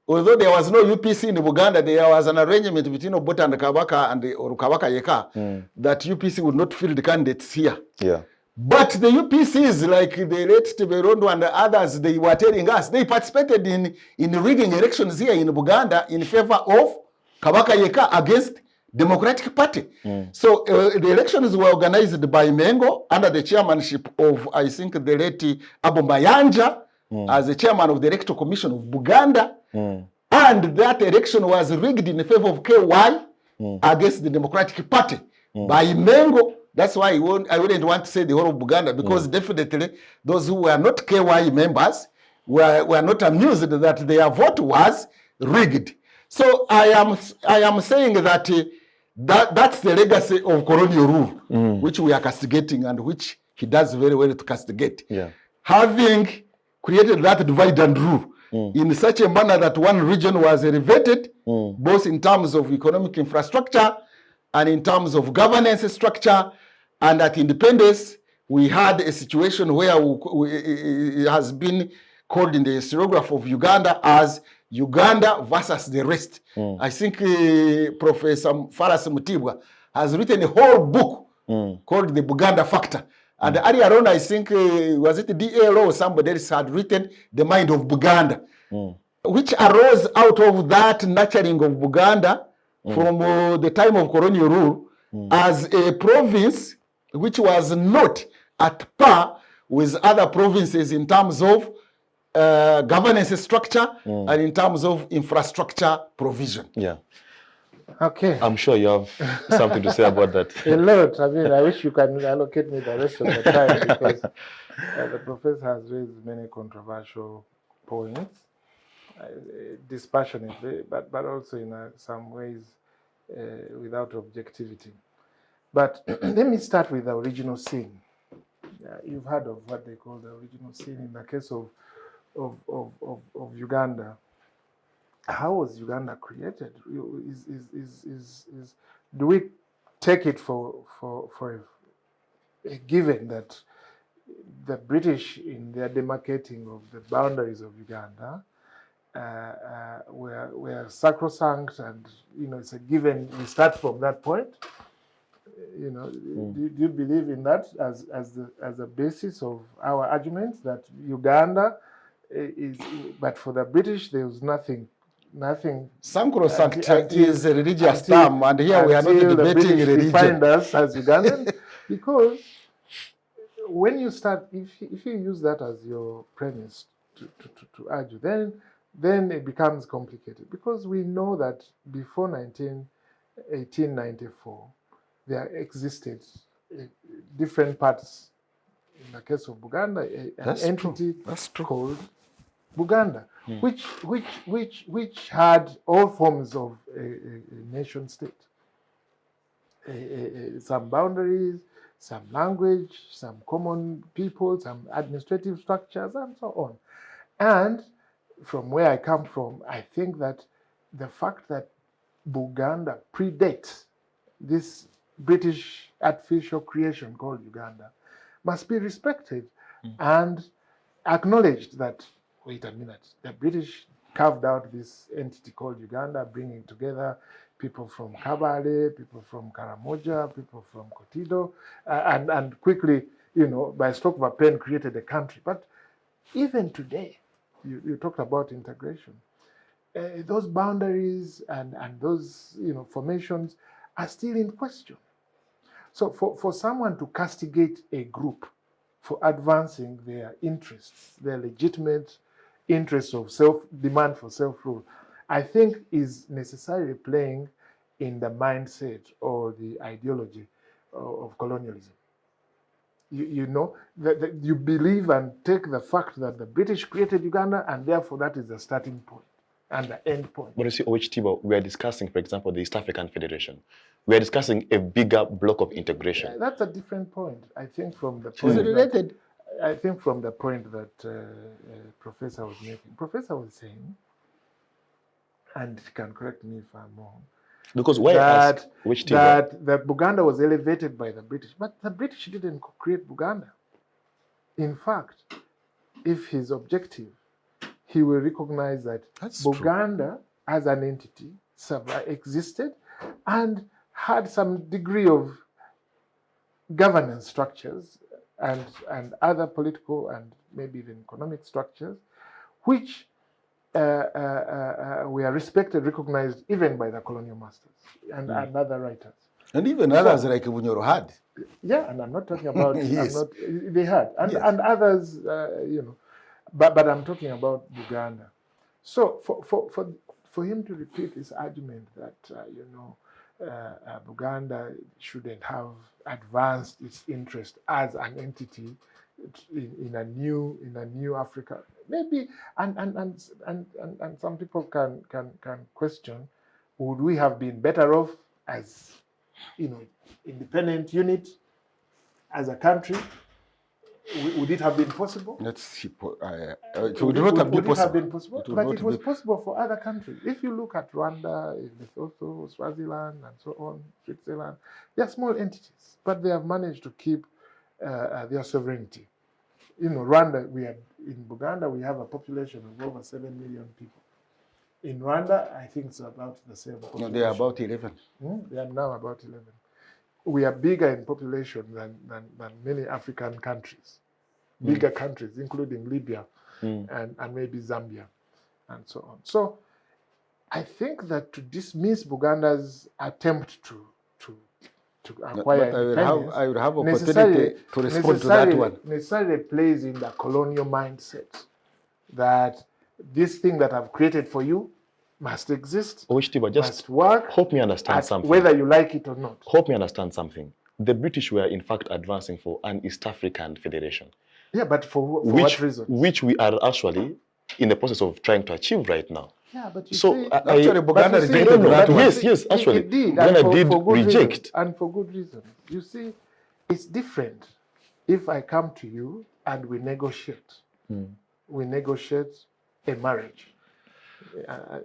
Although there was no UPC in Buganda, there was an arrangement between Obote and Kabaka and or Kabaka Yeka that UPC would not field the candidates here. Yeah. But the UPCs, like the late Tiberondo and the others, they were telling us they participated in rigging elections here in Buganda in favor of Kabaka Yeka against Democratic Party. So the elections were organized by Mengo under the chairmanship of, I think, the late Abu Mayanja as the chairman of the Electoral Commission of Buganda. And that election was rigged in favor of KY against the Democratic Party by Mengo. That's why I wouldn't want to say the whole of Buganda, because definitely those who were not KY members were not amused that their vote was rigged. So I am saying that that's the legacy of colonial rule, which we are castigating and which he does very well to castigate. Yeah. Having created that divide and rule in such a manner that one region was elevated, both in terms of economic infrastructure and in terms of governance structure, and at independence, we had a situation where it has been called in the historiography of Uganda as Uganda versus the rest. I think Professor Faras Mutibwa has written a whole book called The Buganda Factor. And earlier on, I think, was it DLO or somebody else had written The Mind of Buganda, which arose out of that nurturing of Buganda from the time of colonial rule as a province which was not at par with other provinces in terms of governance structure and in terms of infrastructure provision. Yeah. Okay. I'm sure you have something to say about that. A lot. I mean, I wish you can allocate me the rest of the time, because the professor has raised many controversial points, dispassionately, but also in some ways without objectivity. But let me start with the original sin. You've heard of what they call the original sin in the case of Uganda. How was Uganda created? Do we take it for a given that the British, in their demarcating of the boundaries of Uganda, were sacrosanct, and it's a given? We start from that point. Do you believe in that as a basis of our arguments, that Uganda is, but for the British there was nothing. Sacrosanct is a religious term, and here we are not debating religion. Defined us as Ugandan, because when you start, if you use that as your premise to argue, then it becomes complicated, because we know that before 1894 there existed different parts. In the case of Buganda, an entity called Buganda, which had all forms of a nation state, some boundaries, some language, some common people, some administrative structures, and so on. And from where I come from, I think that the fact that Buganda predates this British artificial creation called Uganda must be respected and acknowledged that, wait a minute, the British carved out this entity called Uganda, bringing together people from Kabale, people from Karamoja, people from Kotido, and quickly, by stroke of a pen, created a country. But even today, you talked about integration. Those boundaries and those formations are still in question. So for someone to castigate a group for advancing their interests, their legitimate interests of demand for self-rule, I think is necessarily playing in the mindset or the ideology of colonialism. That you believe and take the fact that the British created Uganda, and therefore that is the starting point and the end point. But you see, Owek, we are discussing, for example, the East African Federation, We are discussing a bigger block of integration. That's a different point. I think from the It's point related. I think from the point that Professor was making. Professor was saying, and he can correct me if I'm wrong, Because why ask which team? that Buganda was elevated by the British, but the British didn't create Buganda. In fact, if his objective, he will recognize that That's Buganda as an entity existed and had some degree of governance structures and other political and maybe even economic structures, which were respected, recognized even by the colonial masters and other writers. And even others like Bunyoro had. Yeah, and I'm not talking about, Yes. they had, and, Yes. and others, but I'm talking about Buganda. So for him to repeat his argument that, Buganda shouldn't have advanced its interest as an entity in a new Africa, maybe, and some people can question, would we have been better off as independent unit as a country? Would it have been possible? It would not have been possible. But it was possible for other countries. If you look at Rwanda, Lesotho, Swaziland, and so on, Switzerland, they are small entities, but they have managed to keep their sovereignty. Rwanda, in Buganda, we have a population of over 7 million people. In Rwanda, I think it's about the same population. No, they are about 11. They are now about 11. We are bigger in population than many African countries, bigger countries, including Libya and maybe Zambia, and so on. So I think that to dismiss Buganda's attempt to acquire independence, I would have opportunity to respond to that one. Necessarily plays in the colonial mindset that this thing that I've created for you must exist, must work. Help me understand something. Whether you like it or not. Help me understand something. The British were in fact advancing for an East African federation. Yeah, but for what reason? Which we are actually in the process of trying to achieve right now. Yeah, but actually, Buganda rejected that one. Yes, actually. It did. Buganda did reject. Reason, and for good reason. You see, it's different if I come to you and we negotiate. We negotiate a marriage. I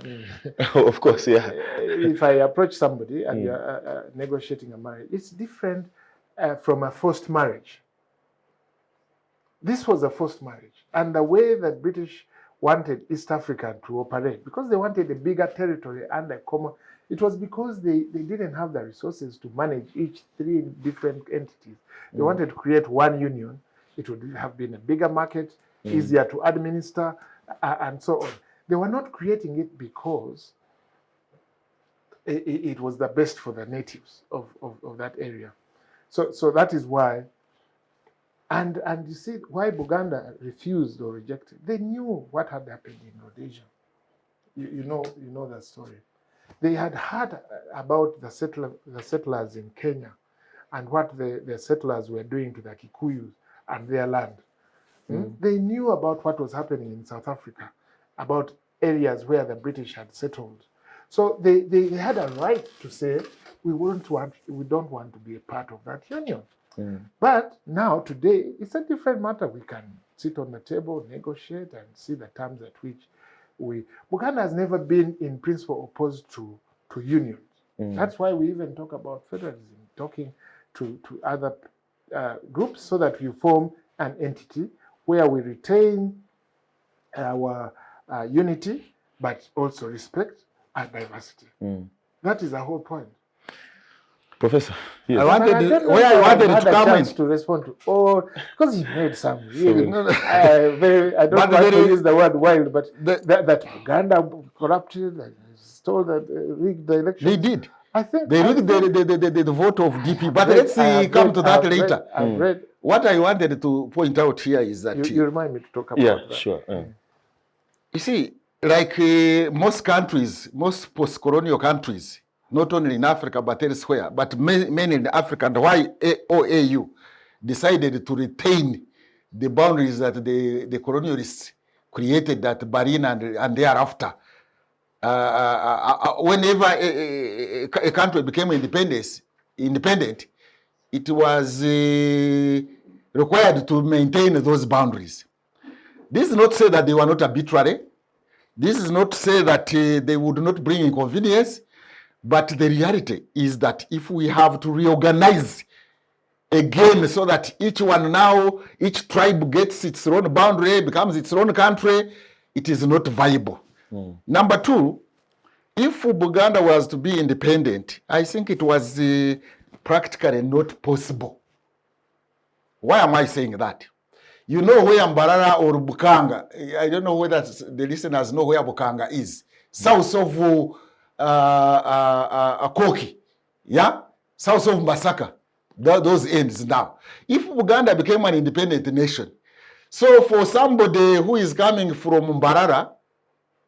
mean, of course, yeah. If I approach somebody and you're negotiating a marriage, it's different from a forced marriage. This was a forced marriage, and the way that British wanted East Africa to operate, because they wanted a bigger territory and a common, it was because they didn't have the resources to manage each three different entities. They wanted to create one union. It would have been a bigger market, easier to administer, and so on. They were not creating it because it was the best for the natives of that area. So that is why, and you see why Buganda refused or rejected. They knew what had happened in Rhodesia. You know that story. They had heard about the settlers in Kenya and what the settlers were doing to the Kikuyus and their land. They knew about what was happening in South Africa, about areas where the British had settled. So they had a right to say, we don't want to be a part of that union. But now, today, it's a different matter. We can sit on the table, negotiate, and see the terms at which Buganda has never been, in principle, opposed to unions. That's why we even talk about federalism, talking to other groups so that we form an entity where we retain our unity, but also respect and diversity. That is the whole point. Professor, yes. I wanted to comment to respond to all, because he made some really I don't want to use the word wild, but that Uganda corrupted and stole rigged the election. They did. I think they rigged the vote of DP, but let's come to that later. I've read. What I wanted to point out here is that you remind me to talk about that. Sure. You see, like most countries, most post-colonial countries, not only in Africa but elsewhere, but mainly in Africa, and why OAU decided to retain the boundaries that the colonialists created at Barina and thereafter. whenever a country became independent, it was required to maintain those boundaries. This is not to say that they were not arbitrary. This is not to say that they would not bring inconvenience. But the reality is that if we have to reorganize again so that each tribe gets its own boundary, becomes its own country, it is not viable. Number two, if Buganda was to be independent, I think it was practically not possible. Why am I saying that? You know where Mbarara or Bukanga, I don't know whether the listeners know where Bukanga is. South of Koki, yeah? South of Masaka, those ends now. If Uganda became an independent nation, so for somebody who is coming from Mbarara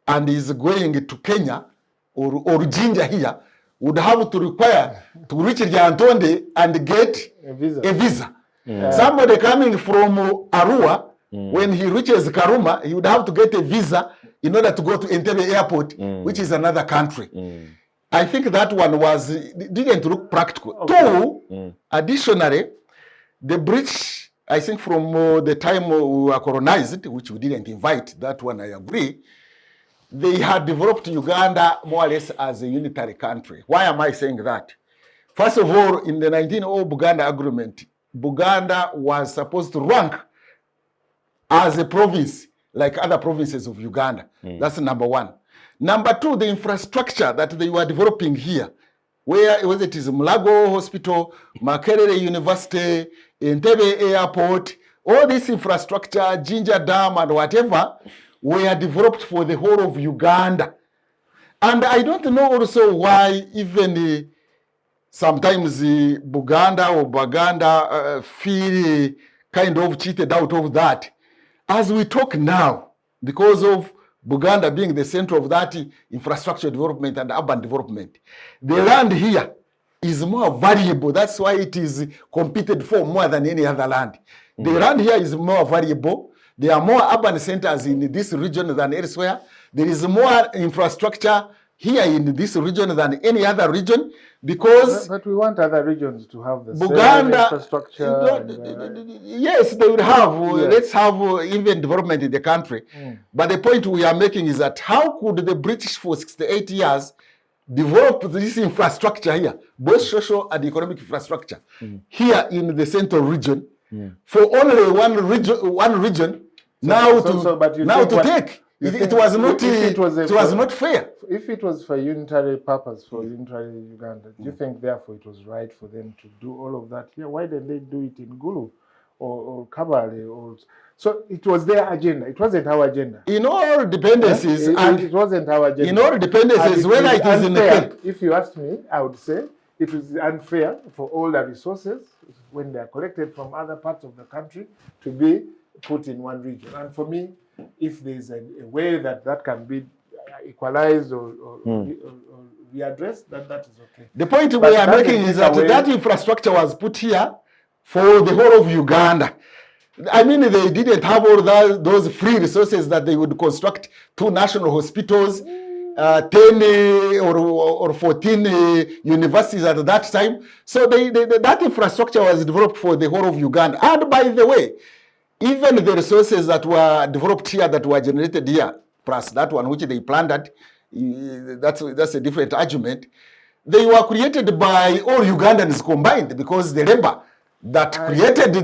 and is going to Kenya or Jinja here, would have to require to reach Lyantonde and get a visa. Somebody coming from Arua, when he reaches Karuma, he would have to get a visa in order to go to Entebbe airport, which is another country. I think that one didn't look practical. Okay. Two, additionally, the British, I think from the time we were colonized, which we didn't invite, that one I agree, they had developed Uganda more or less as a unitary country. Why am I saying that? First of all, in the 1900 Buganda Agreement, Buganda was supposed to rank as a province like other provinces of Uganda. That's number one. Number two, the infrastructure that they were developing here, whether it is Mulago Hospital, Makerere University, Entebbe Airport, all this infrastructure, Jinja Dam and whatever, were developed for the whole of Uganda. And I don't know also why even sometimes Buganda or Baganda feel kind of cheated out of that. As we talk now, because of Buganda being the center of that infrastructure development and urban development, the land here is more valuable. That's why it is competed for more than any other land. The land here is more valuable. There are more urban centers in this region than elsewhere. There is more infrastructure here in this region than any other region, because... But we want other regions to have the Buganda, same infrastructure. Yes, they will have. Yes. Let's have even development in the country. But the point we are making is that how could the British for 68 years develop this infrastructure here, both social and economic infrastructure, here in the central region, for only one region now to take? It was not fair. If it was for unitary purpose, for unitary Uganda, do you think therefore it was right for them to do all of that here? Why didn't they do it in Gulu or Kabale? So it was their agenda. It wasn't our agenda. In all dependencies, it wasn't our agenda. In all dependencies, whether it is in the Cape. If you ask me, I would say it was unfair for all the resources when they are collected from other parts of the country to be put in one region. And for me, if there's a way that can be equalized or readdressed, that is okay. The point we are making is that infrastructure was put here for the whole of Uganda. I mean, they didn't have all those free resources that they would construct 2 national hospitals, 10 or 14 universities at that time. So that infrastructure was developed for the whole of Uganda. And by the way, even the resources that were developed here, that were generated here, plus that one which they plundered, that's a different argument. They were created by all Ugandans combined, because the labor that created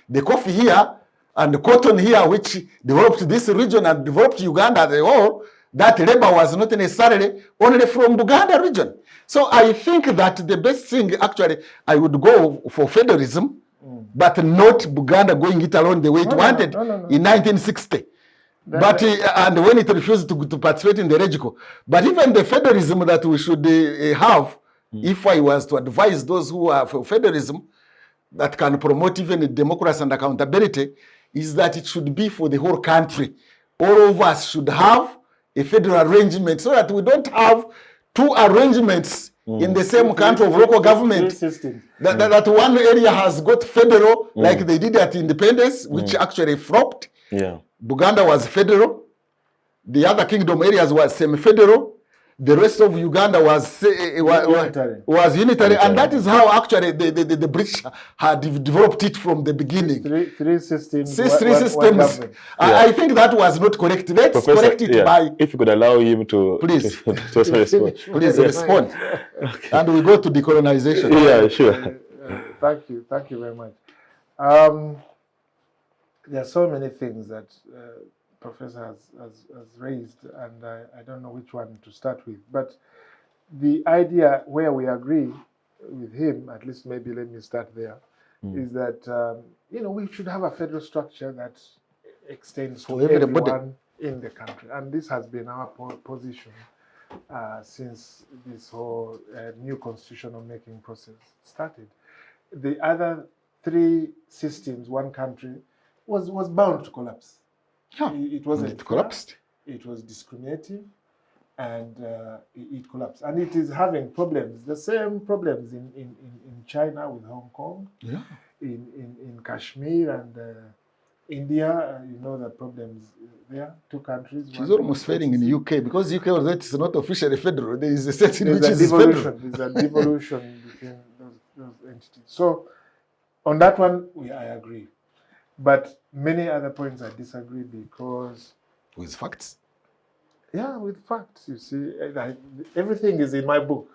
the coffee here and the cotton here, which developed this region and developed Uganda as a whole, that labor was not necessarily only from Buganda region. So I think that the best thing, actually, I would go for federalism, but not Buganda going it alone the way it wanted in 1960. But and when it refused to participate in the Regico. But even the federalism that we should have, if I was to advise those who are for federalism, that can promote even democracy and accountability, is that it should be for the whole country. All of us should have a federal arrangement, so that we don't have 2 arrangements in the same country of local government. That one area has got federal, like they did at independence, which actually flopped. Yeah. Buganda was federal. The other kingdom areas was semi-federal. The rest of Uganda was unitary, and that is how actually the British had developed it from the beginning. Three systems. Three systems. I think that was not correct. Let's Professor, correct it by. If you could allow him to please respond. Please respond. Okay. And we go to decolonization. Yeah, sure. Thank you very much. There are so many things that Professor has raised, and I don't know which one to start with. But the idea where we agree with him, at least maybe let me start there, is that we should have a federal structure that extends to everyone in the country, and this has been our position since this whole new constitutional making process started. The other three systems, one country, was bound to collapse. Yeah. It wasn't it collapsed. It was discriminative, and it collapsed. And it is having problems, the same problems in China with Hong Kong, in Kashmir and India. The problems there. Two countries. She's almost failing in the UK because UK although it's not officially federal. There is a setting which is federal. There's a devolution between those entities. So on that one, I agree. But many other points I disagree because... With facts? Yeah, with facts. You see, everything is in my book.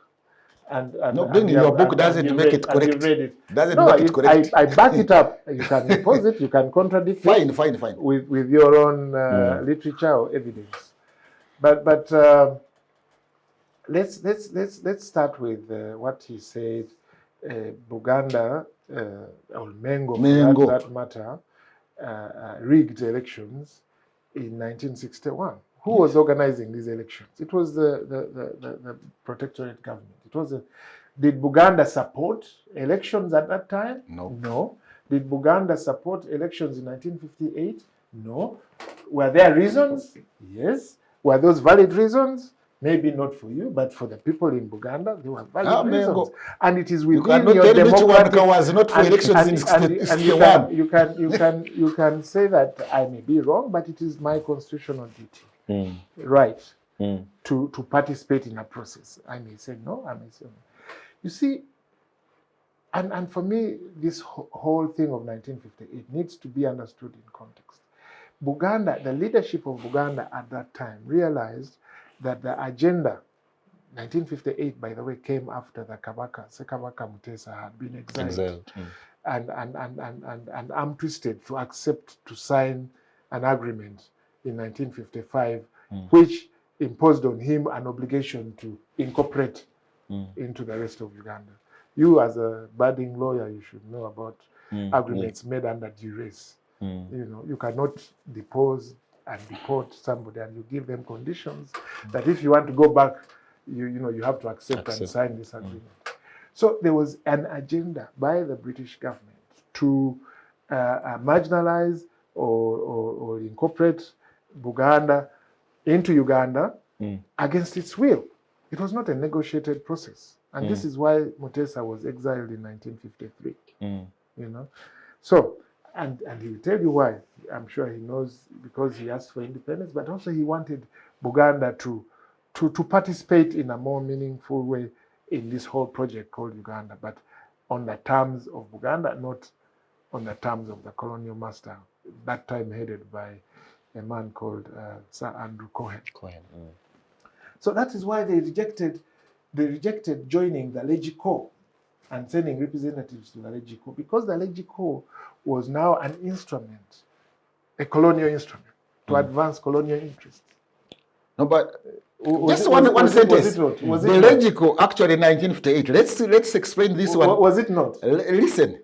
And being in your book doesn't make it correct. You read it. Doesn't make it correct. I back it up. You can oppose it. You can contradict it. Fine. With your own literature or evidence. But let's start with what he said. Buganda or Mengo, for that matter, rigged elections in 1961. Who was organizing these elections? It was the protectorate government. Did Buganda support elections at that time? No. Did Buganda support elections in 1958? No. Were there reasons? Yes. Were those valid reasons? Maybe not for you, but for the people in Buganda, they were valid reasons. And it is within your democratic... was not for elections in 61. You can say that I may be wrong, but it is my constitutional duty, right, to participate in a process. I may say no, I may say no. You see, and for me, this whole thing of 1958 needs to be understood in context. Buganda, the leadership of Buganda at that time realized that the agenda, 1958, by the way, came after the Sekabaka Mutesa had been exiled. And arm twisted to accept to sign an agreement in 1955, which imposed on him an obligation to incorporate into the rest of Uganda. You, as a budding lawyer, you should know about agreements made under duress. You cannot depose and deport somebody, and you give them conditions that if you want to go back, you have to accept and sign this agreement. So there was an agenda by the British government to marginalize or incorporate Buganda into Uganda against its will. It was not a negotiated process, and this is why Mutesa was exiled in 1953. So. And he will tell you why. I'm sure he knows, because he asked for independence, but also he wanted Buganda to participate in a more meaningful way in this whole project called Uganda, but on the terms of Buganda, not on the terms of the colonial master, that time headed by a man called Sir Andrew Cohen. So that is why they rejected joining the Legico and sending representatives to the Legico, because the Legico was now an instrument, a colonial instrument, to advance colonial interests. No, but just one sentence. The Legico, actually in 1958, let's explain this one. Was it not? Listen.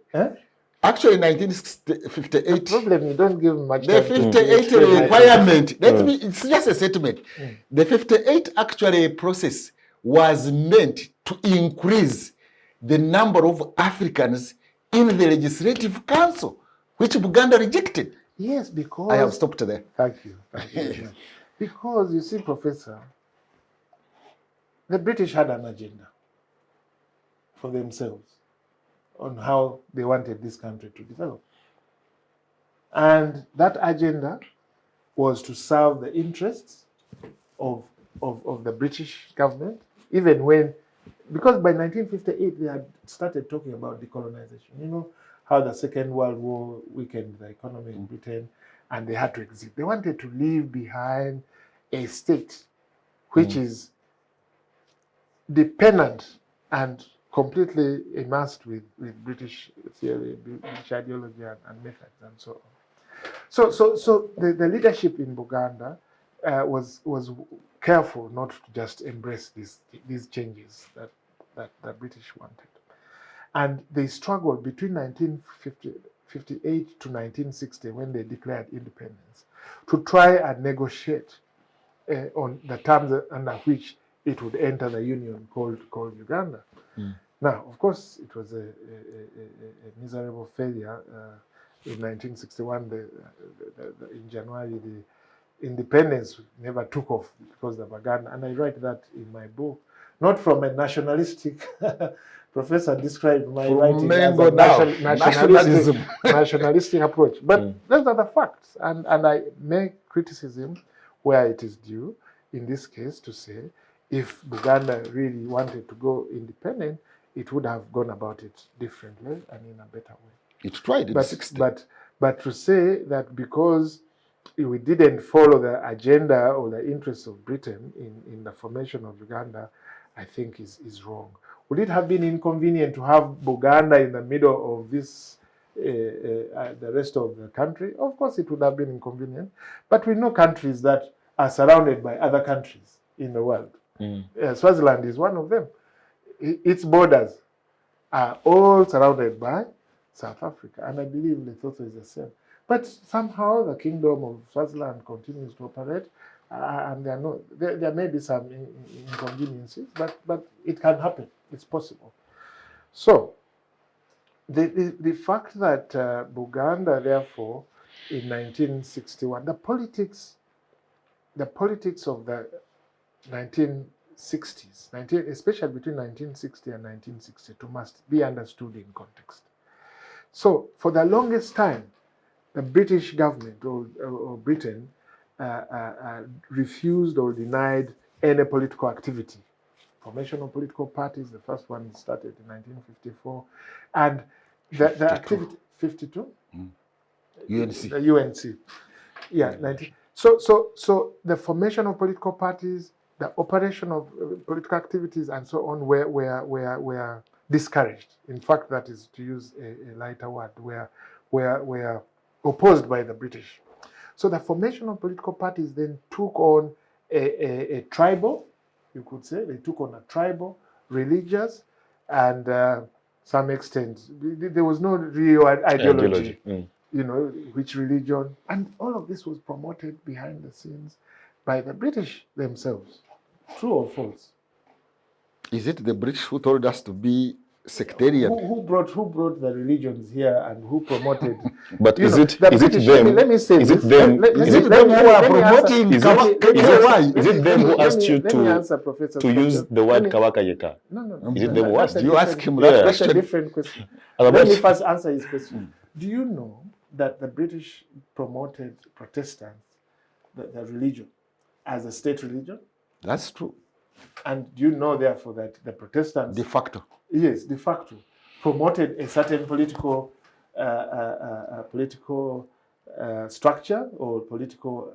Actually, 1958. The problem, you don't give much the 58 requirement. It's just a statement. The 58 actually process was meant to increase the number of Africans in the Legislative Council, which Buganda rejected. Yes, because... I have stopped there. Thank you. Because, you see, Professor, the British had an agenda for themselves on how they wanted this country to develop. And that agenda was to serve the interests of the British government, even when, because by 1958 they had started talking about decolonization. You know how the Second World War weakened the economy in Britain, and they had to exit. They wanted to leave behind a state which is dependent and completely immersed with British theory, British ideology and methods and so on. So the leadership in Buganda was careful not to just embrace these changes that the British wanted. And they struggled between 1958 to 1960, when they declared independence, to try and negotiate on the terms under which it would enter the union called Uganda. Now, of course, it was a miserable failure. In 1961, in January, the independence never took off because of Buganda. And I write that in my book, not from a nationalistic professor described my writing as a nationalistic approach. But those are the facts. And I make criticism where it is due, in this case, to say, if Buganda really wanted to go independent, it would have gone about it differently and in a better way. It tried in the 60s. But to say that because we didn't follow the agenda or the interests of Britain in the formation of Uganda, I think is wrong. Would it have been inconvenient to have Buganda in the middle of this, the rest of the country? Of course it would have been inconvenient, but we know countries that are surrounded by other countries in the world. Swaziland is one of them. Its borders are all surrounded by South Africa, and I believe Lesotho is the same. But somehow the Kingdom of Swaziland continues to operate, and there may be some inconveniences, but it can happen. It's possible. So the fact that Buganda, therefore, in 1961, the politics of the 1960s, especially between 1960 and 1962, must be understood in context. So for the longest time, the British government or Britain refused or denied any political activity. Formation of political parties, the first one started in 1954, and the activity 52. UNC. The UNC. Yeah, 19. So the formation of political parties, the operation of political activities, and so on were discouraged. In fact, that is, to use a lighter word, were opposed by the British. So the formation of political parties then took on a tribal, you could say, they took on a tribal, religious, and some extent, there was no real ideology. You know, which religion, and all of this was promoted behind the scenes by the British themselves. True or false? Is it the British who told us to be sectarian? Who brought the religions here and who promoted? But is it them? Let me say, is it them? Is it them who are promoting? Is it them who asked you to use the word Kawaka Yeka? No. Is it them who asked? You ask him that question. That's a different question. Let me first answer his question. Do you know that the British promoted Protestants, the religion, as a state religion? That's true. And do you know, therefore, that the Protestants... De facto. Yes, de facto. Promoted a certain political structure, or political...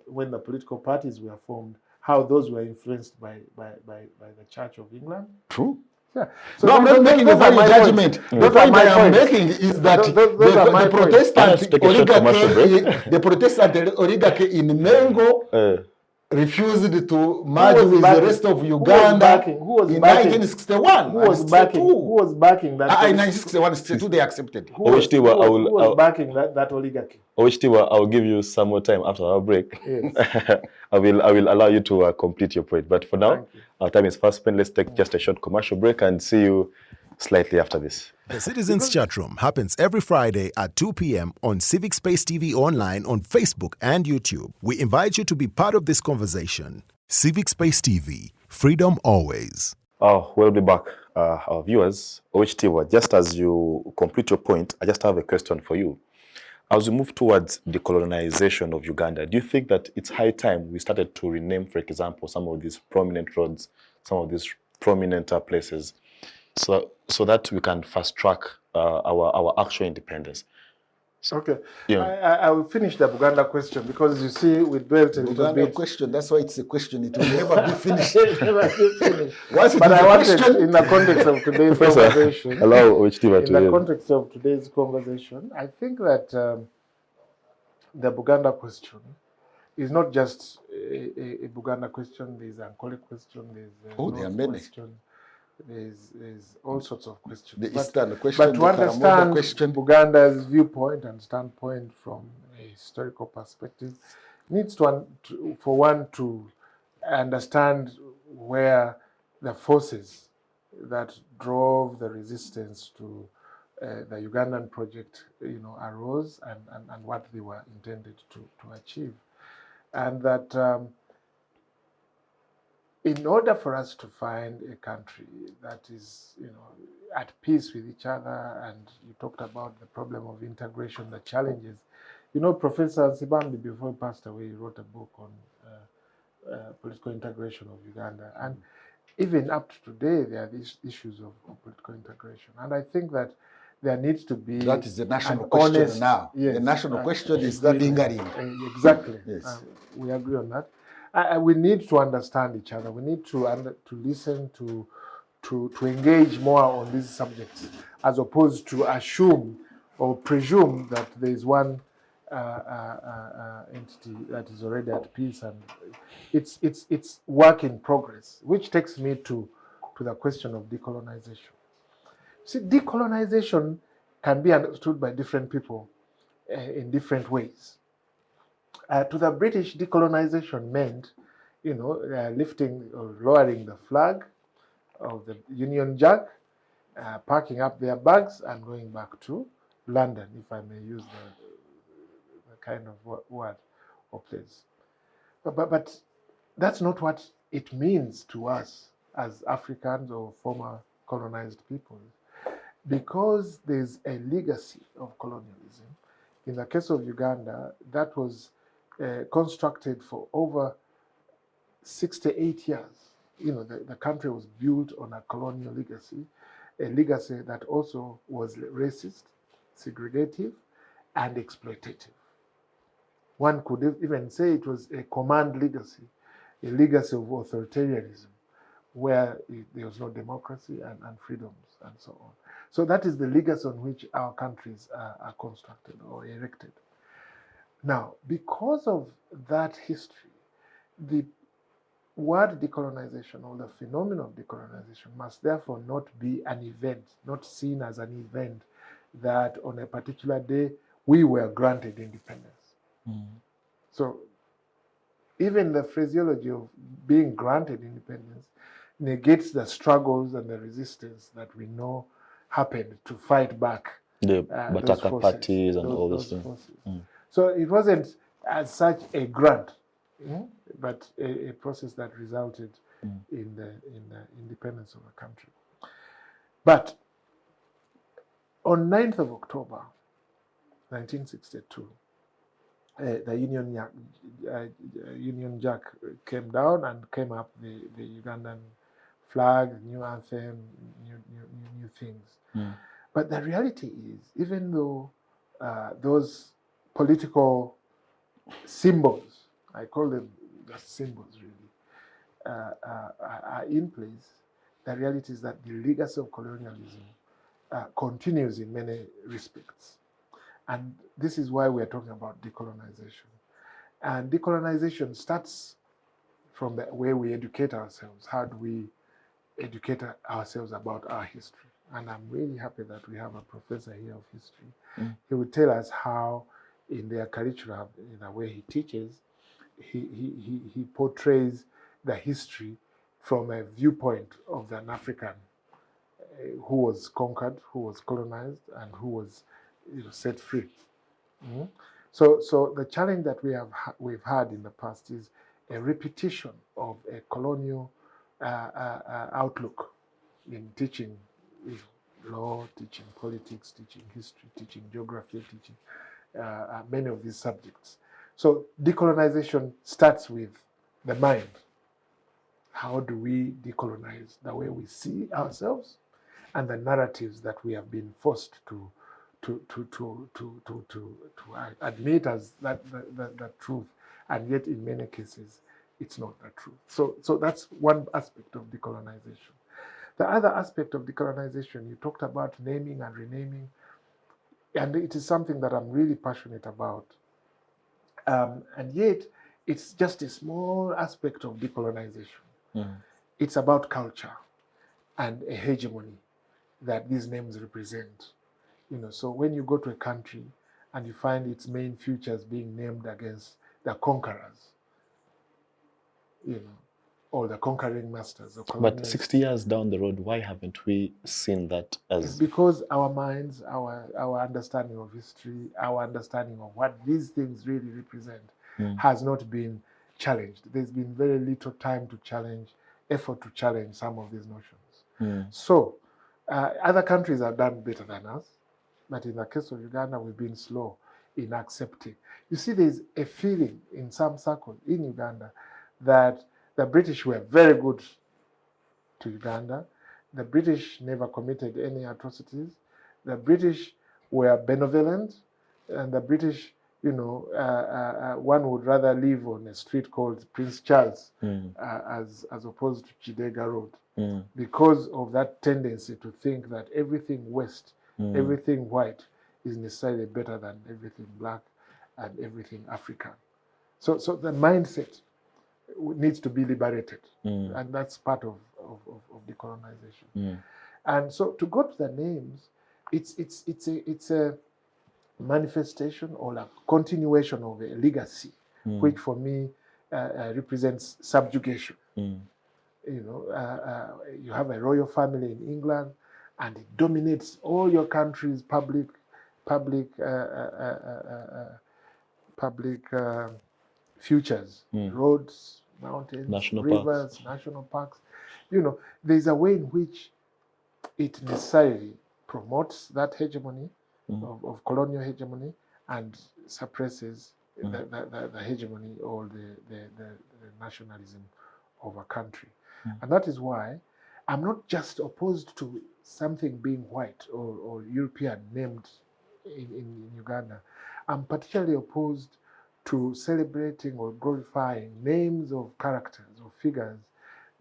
when the political parties were formed, how those were influenced by the Church of England? True. Yeah. So no, I'm not making a value judgment. The point I am making is that the Protestant oligarchy in Mengo refused to merge with the rest of Uganda in 1961. Who was backing that? In 1961, 62, they accepted. Who was backing that oligarchy? Owek, I will give you some more time after our break. Yes. I will allow you to complete your point. But for now, our time is fast spent. Let's take just a short commercial break and see you slightly after this. The Citizens Chatroom happens every Friday at 2 p.m. on Civic Space TV Online on Facebook and YouTube. We invite you to be part of this conversation. Civic Space TV, freedom always. We'll be back. Our viewers, Owek, just as you complete your point, I just have a question for you. As we move towards decolonization of Uganda, do you think that it's high time we started to rename, for example, some of these prominent roads, some of these prominent places, so that we can fast track our actual independence? Okay, Yeah. I will finish the Buganda question because you see we dwelt a little Uganda bit. question, that's why it's a question. It will never be finished. Never be finished. Once it But is I a wanted, question, in the context of today's Professor, conversation, allow Ochitiva in to the hear. context of today's conversation, I think that the Buganda question is not just a Buganda question. There's an Ankole question. There's a Oh, there are North many. question. There's all sorts of questions. The But- Eastern question, but the to Karamoja understand question. Buganda's viewpoint and standpoint from a historical perspective, needs for one to understand where the forces that drove the resistance to the Ugandan project, arose and what they were intended to achieve, and that. In order for us to find a country that is, at peace with each other, and you talked about the problem of integration, the challenges. Professor Sibambi, before he passed away, he wrote a book on political integration of Uganda. And even up to today, there are these issues of political integration. And I think that there needs to be That is the national an question honest, now. yes, The national question is that lingering. Exactly. Yes. We agree on that. We need to understand each other. We need to listen, to engage more on these subjects, as opposed to assume or presume that there is one entity that is already at peace, and it's work in progress. Which takes me to the question of decolonization. See, decolonization can be understood by different people in different ways. To the British, decolonization meant, lifting or lowering the flag of the Union Jack, packing up their bags and going back to London, if I may use the kind of word or place. But that's not what it means to us as Africans or former colonized peoples, because there's a legacy of colonialism. In the case of Uganda, that was constructed for over 68 years. The country was built on a colonial legacy, a legacy that also was racist, segregative, and exploitative. One could even say it was a command legacy, a legacy of authoritarianism, where there was no democracy and freedoms and so on. So that is the legacy on which our countries are constructed or erected. Now, because of that history, the word decolonization, or the phenomenon of decolonization, must therefore not be an event, not seen as an event that on a particular day we were granted independence. So even the phraseology of being granted independence negates the struggles and the resistance that we know happened to fight back The those Bataka forces, parties and all those things. forces. So it wasn't as such a grant, but a process that resulted in the independence of the country. But on 9th of October, 1962, the Union Jack came down and came up the Ugandan flag, new anthem, new things. But the reality is, even though those political symbols, I call them just symbols really, are in place, the reality is that the legacy of colonialism continues in many respects. And this is why we're talking about decolonization. And decolonization starts from the way we educate ourselves. How do we educate ourselves about our history? And I'm really happy that we have a professor here of history. He will tell us how, in their curriculum, in the way he teaches, he portrays the history from a viewpoint of an African who was conquered, who was colonized, and who was set free. So the challenge that we've had in the past is a repetition of a colonial outlook in teaching law, teaching politics, teaching history, teaching geography, teaching many of these subjects. So decolonization starts with the mind. How do we decolonize the way we see ourselves and the narratives that we have been forced to admit as that truth, and yet in many cases it's not the truth. So that's one aspect of decolonization. The other aspect of decolonization, you talked about naming and renaming, and it is something that I'm really passionate about. And yet it's just a small aspect of decolonization. It's about culture and a hegemony that these names represent. So when you go to a country and you find its main features being named against the conquerors, or the conquering masters. But 60 years down the road, why haven't we seen that as... It's because our minds, our understanding of history, our understanding of what these things really represent has not been challenged. There's been very little time to challenge, effort to challenge some of these notions. So other countries have done better than us, but in the case of Uganda, we've been slow in accepting. You see, there's a feeling in some circles in Uganda that the British were very good to Uganda. The British never committed any atrocities. The British were benevolent, and the British, one would rather live on a street called Prince Charles as opposed to Kidega Road, because of that tendency to think that everything West, everything white is necessarily better than everything black and everything African. So the mindset needs to be liberated, and that's part of decolonization. And so to go to the names, it's a manifestation or a continuation of a legacy, which for me represents subjugation. You have a royal family in England, and it dominates all your country's public futures, roads, mountains, National rivers, national parks. There's a way in which it necessarily promotes that hegemony of colonial hegemony and suppresses the hegemony or the nationalism of a country. And that is why I'm not just opposed to something being white or European named in Uganda. I'm particularly opposed to celebrating or glorifying names of characters or figures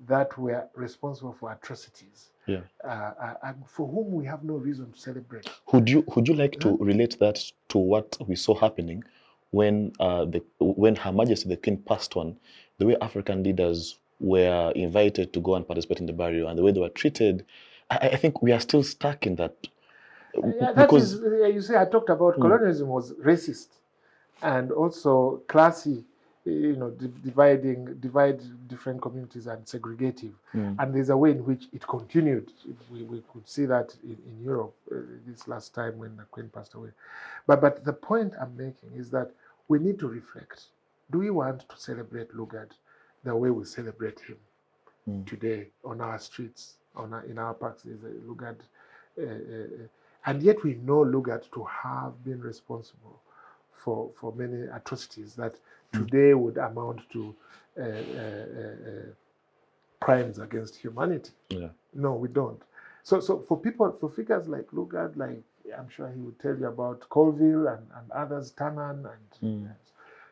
that were responsible for atrocities, and for whom we have no reason to celebrate. Would you like to relate that to what we saw happening when Her Majesty the Queen passed on? The way African leaders were invited to go and participate in the burial, and the way they were treated, I think we are still stuck in that. Because you see, I talked about colonialism was racist and also classy, divide different communities and segregative. And there's a way in which it continued. We could see that in Europe this last time when the Queen passed away. But the point I'm making is that we need to reflect. Do we want to celebrate Lugard the way we celebrate him today on our streets, in our parks? There's a Lugard, and yet we know Lugard to have been responsible for many atrocities that today would amount to crimes against humanity. No, we don't. So for figures like Lugard, like I'm sure he would tell you about Colville and others, Tanan, and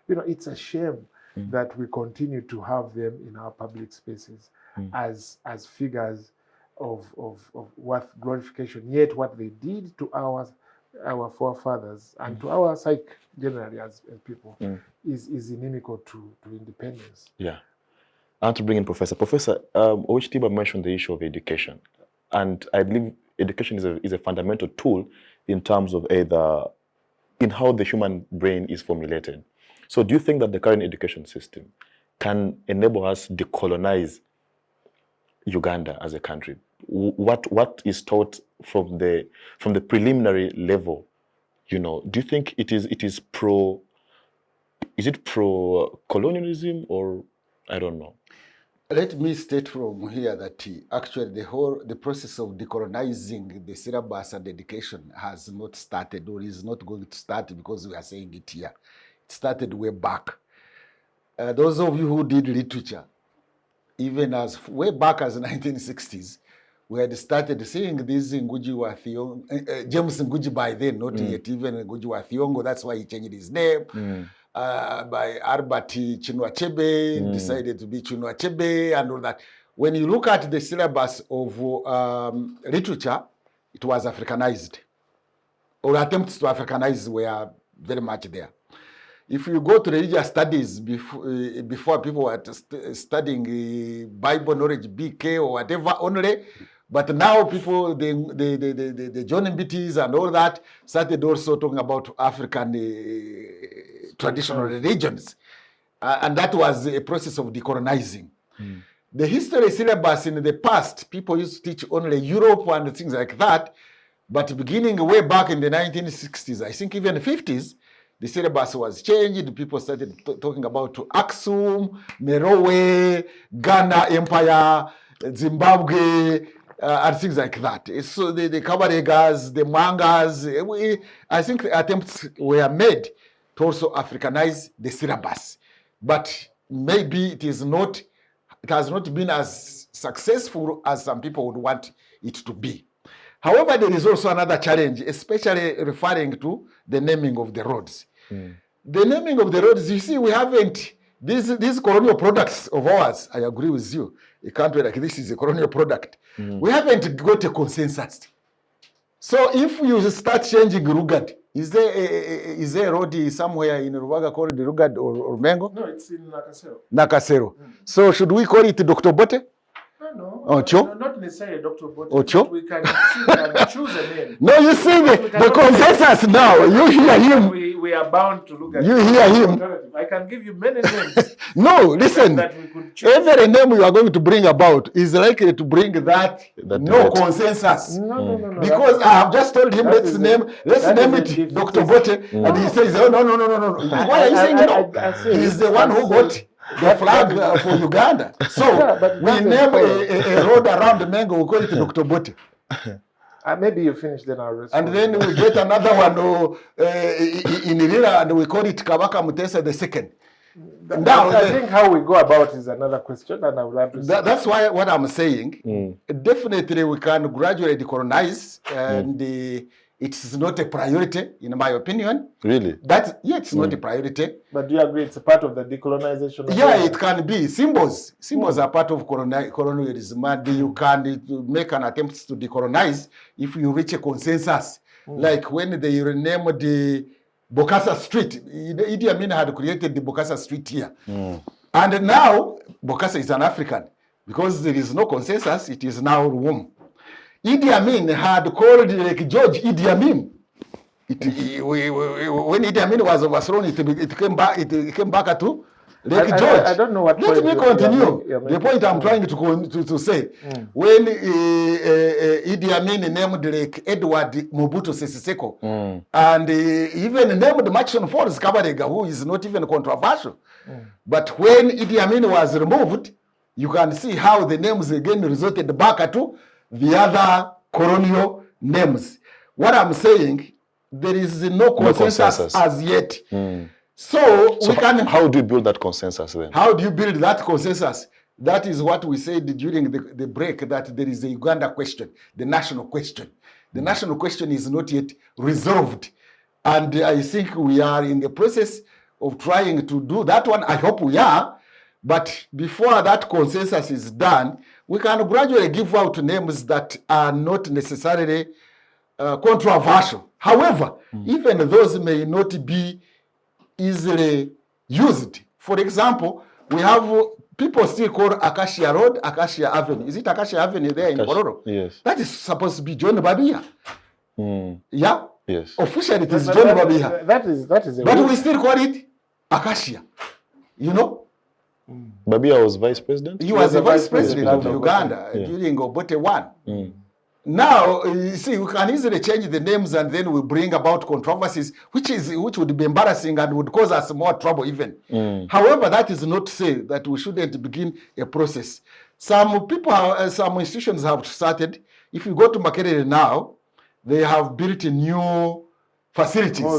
it's a shame that we continue to have them in our public spaces as figures of worth glorification. Yet what they did to our forefathers and to our psyche generally as people is inimical to independence. I want to bring in Professor. Professor, Owek Tiba mentioned the issue of education, and I believe education is a fundamental tool in terms of in how the human brain is formulated. So do you think that the current education system can enable us to decolonize Uganda as a country? What is taught from the preliminary level? Do you think it is pro colonialism, or I don't know? Let me state from here that actually the process of decolonizing the syllabus and education has not started or is not going to start because we are saying it here. It started way back. Those of you who did literature, even as way back as the 1960s, we had started seeing this Ngugi wa Thiong'o, James Ngugi by then, not yet even Ngugi wa Thiong'o, that's why he changed his name. By Albert Chinua Achebe, decided to be Chinua Achebe and all that. When you look at the syllabus of literature, it was Africanized, or attempts to Africanize were very much there. If you go to religious studies, before people were studying Bible knowledge, BK or whatever only, but now people, the John Mbitis and all that, started also talking about African traditional religions. And that was a process of decolonizing. The history syllabus in the past, people used to teach only Europe and things like that. But beginning way back in the 1960s, I think even the 50s, the syllabus was changed. People started talking about Aksum, Merowe, Ghana Empire, Zimbabwe, and things like that. So the Kabaregas, the Mangas, I think the attempts were made to also Africanize the syllabus. But maybe it has not been as successful as some people would want it to be. However, there is also another challenge, especially referring to the naming of the roads. The naming of the roads, you see, we haven't, these colonial products of ours, I agree with you, a country like this is a colonial product. We haven't got a consensus. So if you start changing Rugad, is there a road somewhere in Rubaga called Rugad or Mengo? No, it's in Nakasero. Nakasero. So should we call it Dr. Bote? No, Ocho? no, not necessarily Dr. Bote. Ocho? We can sit and choose a name. No, you see the consensus now. You hear him. We are bound to look at You hear him. I can give you many names. No, listen. That we could choose. Every name you are going to bring about is likely to bring that no consensus. No. Because I have just told him, let's name it Dr. Bote, and he says, oh, no. Why are you saying no? He's the one who got the flag for Uganda. So we name a road around the Mengo, we call it Dr. Bote. Maybe you finish, then I'll respond. And then we get another one in Irira, and we call it Kabaka Mutesa II. Now, I think how we go about is another question, and I would like to say. That's why what I'm saying, definitely we can gradually decolonize, and it's not a priority, in my opinion. Really? It's not a priority. But do you agree it's a part of the decolonization? Yeah, it can be. Symbols are part of colonialism, and you can make an attempt to decolonize if you reach a consensus. Like when they renamed the Bokassa Street, Idi Amin had created the Bokassa Street here. And now, Bokassa is an African. Because there is no consensus, it is now Rwum. Idi Amin had called like George Idi Amin. When Idi Amin was overthrown, it came back to Lake George. I don't know what. Let me continue. The point I'm trying to say, when Idi Amin named Lake Edward Mobutu Sese Seko, and even named Machon Falls Kabarega, who is not even controversial. But when Idi Amin was removed, you can see how the names again resorted back to the other colonial names. What I'm saying, there is no consensus as yet. So we can. How do you build that consensus then? How do you build that consensus? That is what we said during the break, that there is a Uganda question, the national question. The national question is not yet resolved. And I think we are in the process of trying to do that one. I hope we are. But before that consensus is done, we can gradually give out names that are not necessarily controversial. However, even those may not be easily used. For example, we have people still call Acacia Road Acacia Avenue. Is it Acacia Avenue there in Bororo? Yes. That is supposed to be John Babia. Yeah? Yes. Officially it is John Babia. That is but we still call it Acacia. You know? Babia was vice president? He was the vice president of Uganda during Obote 1. Now, you see, we can easily change the names and then we bring about controversies, which would be embarrassing and would cause us more trouble even. However, that is not to say that we shouldn't begin a process. Some people, some institutions have started. If you go to Makerere now, they have built new facilities. No,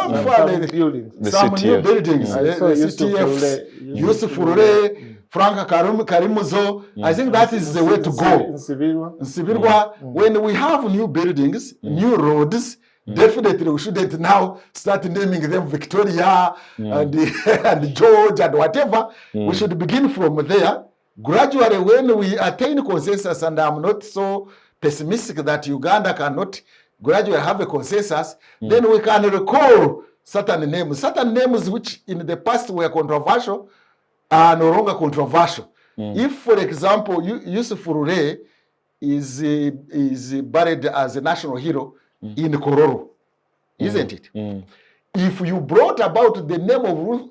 before some buildings. Some new CTF. buildings. I The saw CTFs, Yusuf Furule, Frank Karimuzo. I think that is the way to go. In Civic. In Civic, when we have new buildings, new roads, definitely we shouldn't now start naming them Victoria and George and whatever. We should begin from there. Gradually, when we attain consensus, and I'm not so pessimistic that Uganda cannot gradually have a consensus, then we can recall certain names which in the past were controversial are no longer controversial. If, for example, Yusuf Furule is buried as a national hero in Kororo, isn't it? If you brought about the name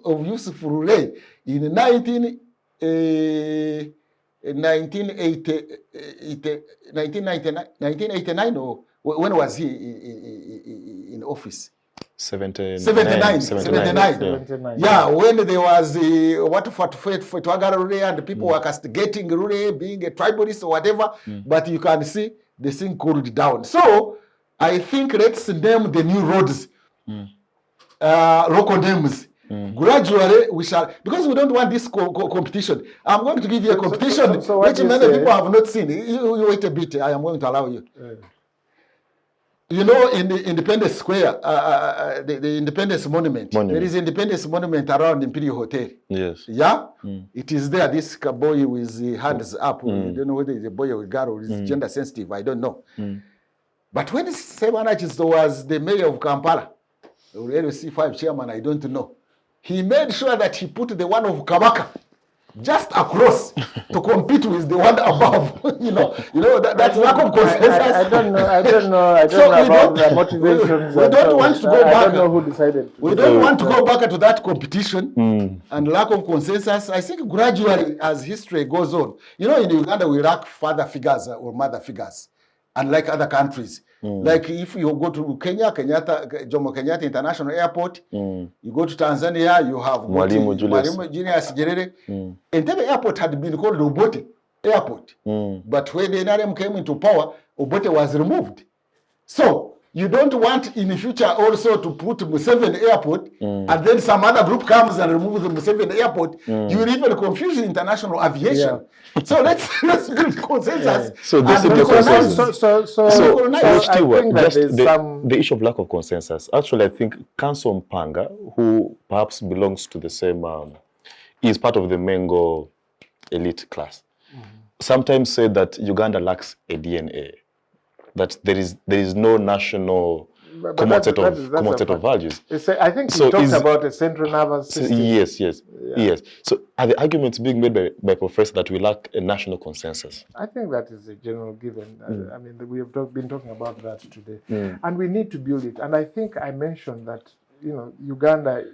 of Yusuf Furule in 1989, or when was he in office? 79. Yeah, when there was what for Rure and people were castigating Rure being a tribalist or whatever, but you can see the thing cooled down. So I think let's name the new roads, local names. Gradually we shall, because we don't want this competition. I'm going to give you a competition which many people have not seen. You wait a bit, I am going to allow you. You know, in the Independence Square, the Independence Monument, there is Independence Monument around Imperial Hotel. Yes. Yeah? It is there, this boy with the hands up. I don't know whether it's a boy or a girl or is gender sensitive, I don't know. But when Sebanachis was the mayor of Kampala, the LC5 chairman, I don't know, he made sure that he put the one of Kabaka just across to compete with the one above. you know that's lack of consensus. I don't know about the motivations. We don't want to go back. I don't know who decided. We don't want to go back to that competition and lack of consensus. I think gradually, as history goes on, in Uganda we lack father figures or mother figures, unlike other countries. Like if you go to Kenya, Jomo Kenyatta International Airport, you go to Tanzania, you have Mwalimu Julius Nyerere. Entebbe Airport had been called Obote Airport. But when the NRM came into power, Obote was removed. So you don't want in the future also to put Museveni Airport and then some other group comes and removes the Museveni Airport. You will even confuse international aviation. So let's build consensus. So this is the consensus. So I think that just the issue of lack of consensus. Actually, I think Council Mpanga, who perhaps belongs to the same, is part of the Mengo elite class, sometimes say that Uganda lacks a DNA. That there is no national common set of values. I think he talked about a central nervous system. Yes. So are the arguments being made by professors that we lack a national consensus? I think that is a general given. I mean, we have been talking about that today. And we need to build it. And I think I mentioned that, Uganda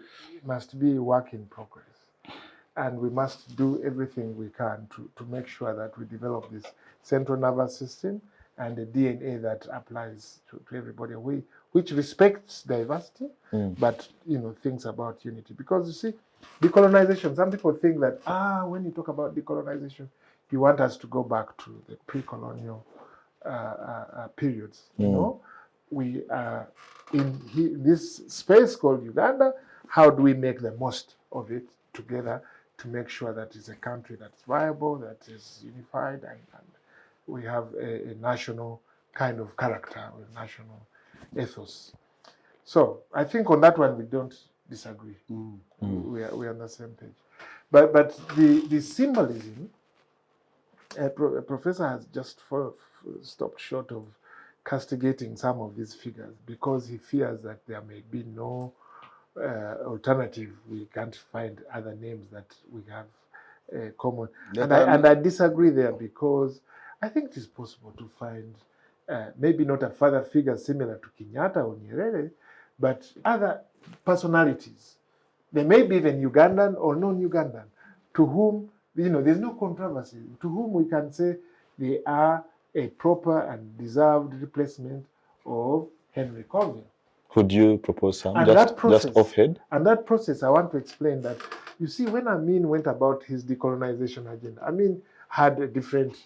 must be a work in progress. And we must do everything we can to make sure that we develop this central nervous system and the DNA that applies to everybody, which respects diversity, but thinks about unity. Because you see, decolonization, some people think that, when you talk about decolonization, you want us to go back to the pre-colonial periods. We are in this space called Uganda. How do we make the most of it together to make sure that it's a country that's viable, that is unified, and we have a national kind of character, a national ethos. So I think on that one we don't disagree. We are on the same page. But the symbolism, a professor has just stopped short of castigating some of these figures because he fears that there may be no alternative. We can't find other names that we have common. And I disagree there because I think it is possible to find maybe not a father figure similar to Kenyatta or Nyerere, but other personalities. They may be even Ugandan or non-Ugandan, to whom, there's no controversy, to whom we can say they are a proper and deserved replacement of Henry Colville. Could you propose some? And Just offhand? And that process, I want to explain that, you see, when Amin went about his decolonization agenda, Amin had a different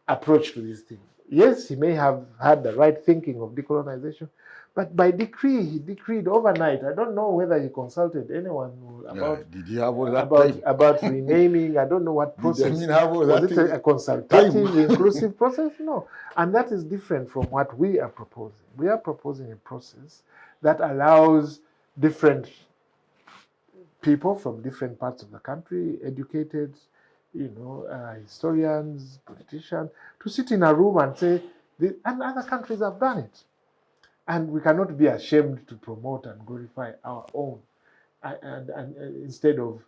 approach to this thing. Yes, he may have had the right thinking of decolonization, but by decree, he decreed overnight. I don't know whether he consulted anyone about, did he have all that time? about renaming. I don't know what process. Did Amin have all Was that it a consultative, inclusive process? No. And that is different from what we are proposing. We are proposing a process that allows different people from different parts of the country, educated, historians, politicians, to sit in a room and say, and other countries have done it. And we cannot be ashamed to promote and glorify our own, and instead of,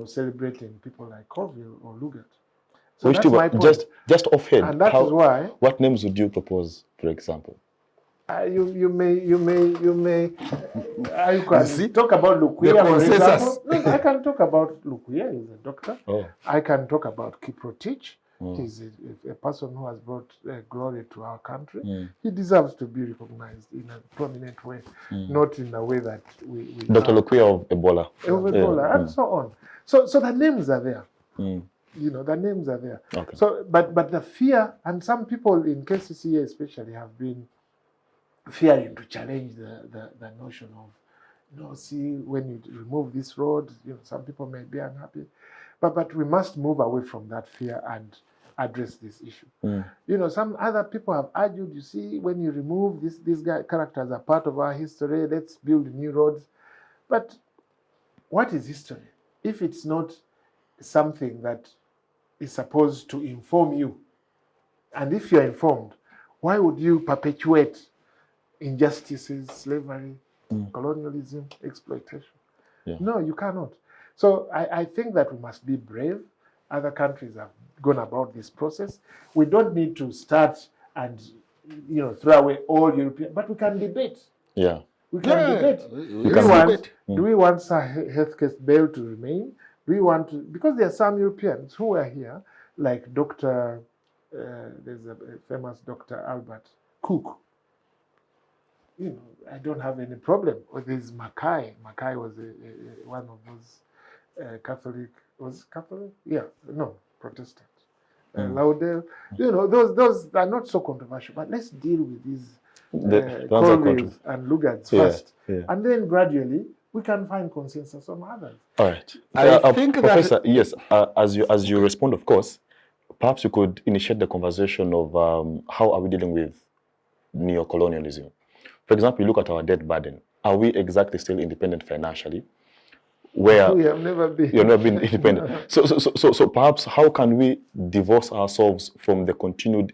celebrating people like Colville or Lugard. So that's my point. Just offhand, and that is why. What names would you propose, for example? You may. I can talk about Lukuya, for example. No, I can talk about Lukuya. He's a doctor. Oh. I can talk about Kiprotich. He's a person who has brought glory to our country. He deserves to be recognized in a prominent way, not in a way that we Dr. Lukuya of Ebola. And so on. So the names are there. The names are there. Okay. So, but the fear, and some people in KCCA especially have been fearing to challenge the notion of, see, when you remove this road, some people may be unhappy, but we must move away from that fear and address this issue. Some other people have argued, you see, when you remove these characters are part of our history, let's build new roads. But what is history if it's not something that is supposed to inform you? And if you're informed, why would you perpetuate injustices, slavery, colonialism, exploitation? Yeah. No, you cannot. So I think that we must be brave. Other countries have gone about this process. We don't need to start and throw away all European, but we can debate. Yeah. We can debate. Do we want healthcare bail to remain? Do we want to, because there are some Europeans who are here, like there's a famous Dr. Albert Cook. I don't have any problem. Or there's Mackay. Mackay was one of those Catholic. Was Catholic? Yeah, no, Protestant. Lauderdale. Those are not so controversial. But let's deal with these Colvilles and Lugards first, and then gradually we can find consensus on others. All right. I think Professor, yes. As you respond, of course, perhaps you could initiate the conversation of how are we dealing with neo-colonialism. For example, you look at our debt burden. Are we exactly still independent financially? Where we have never been. You've never been independent. So perhaps how can we divorce ourselves from the continued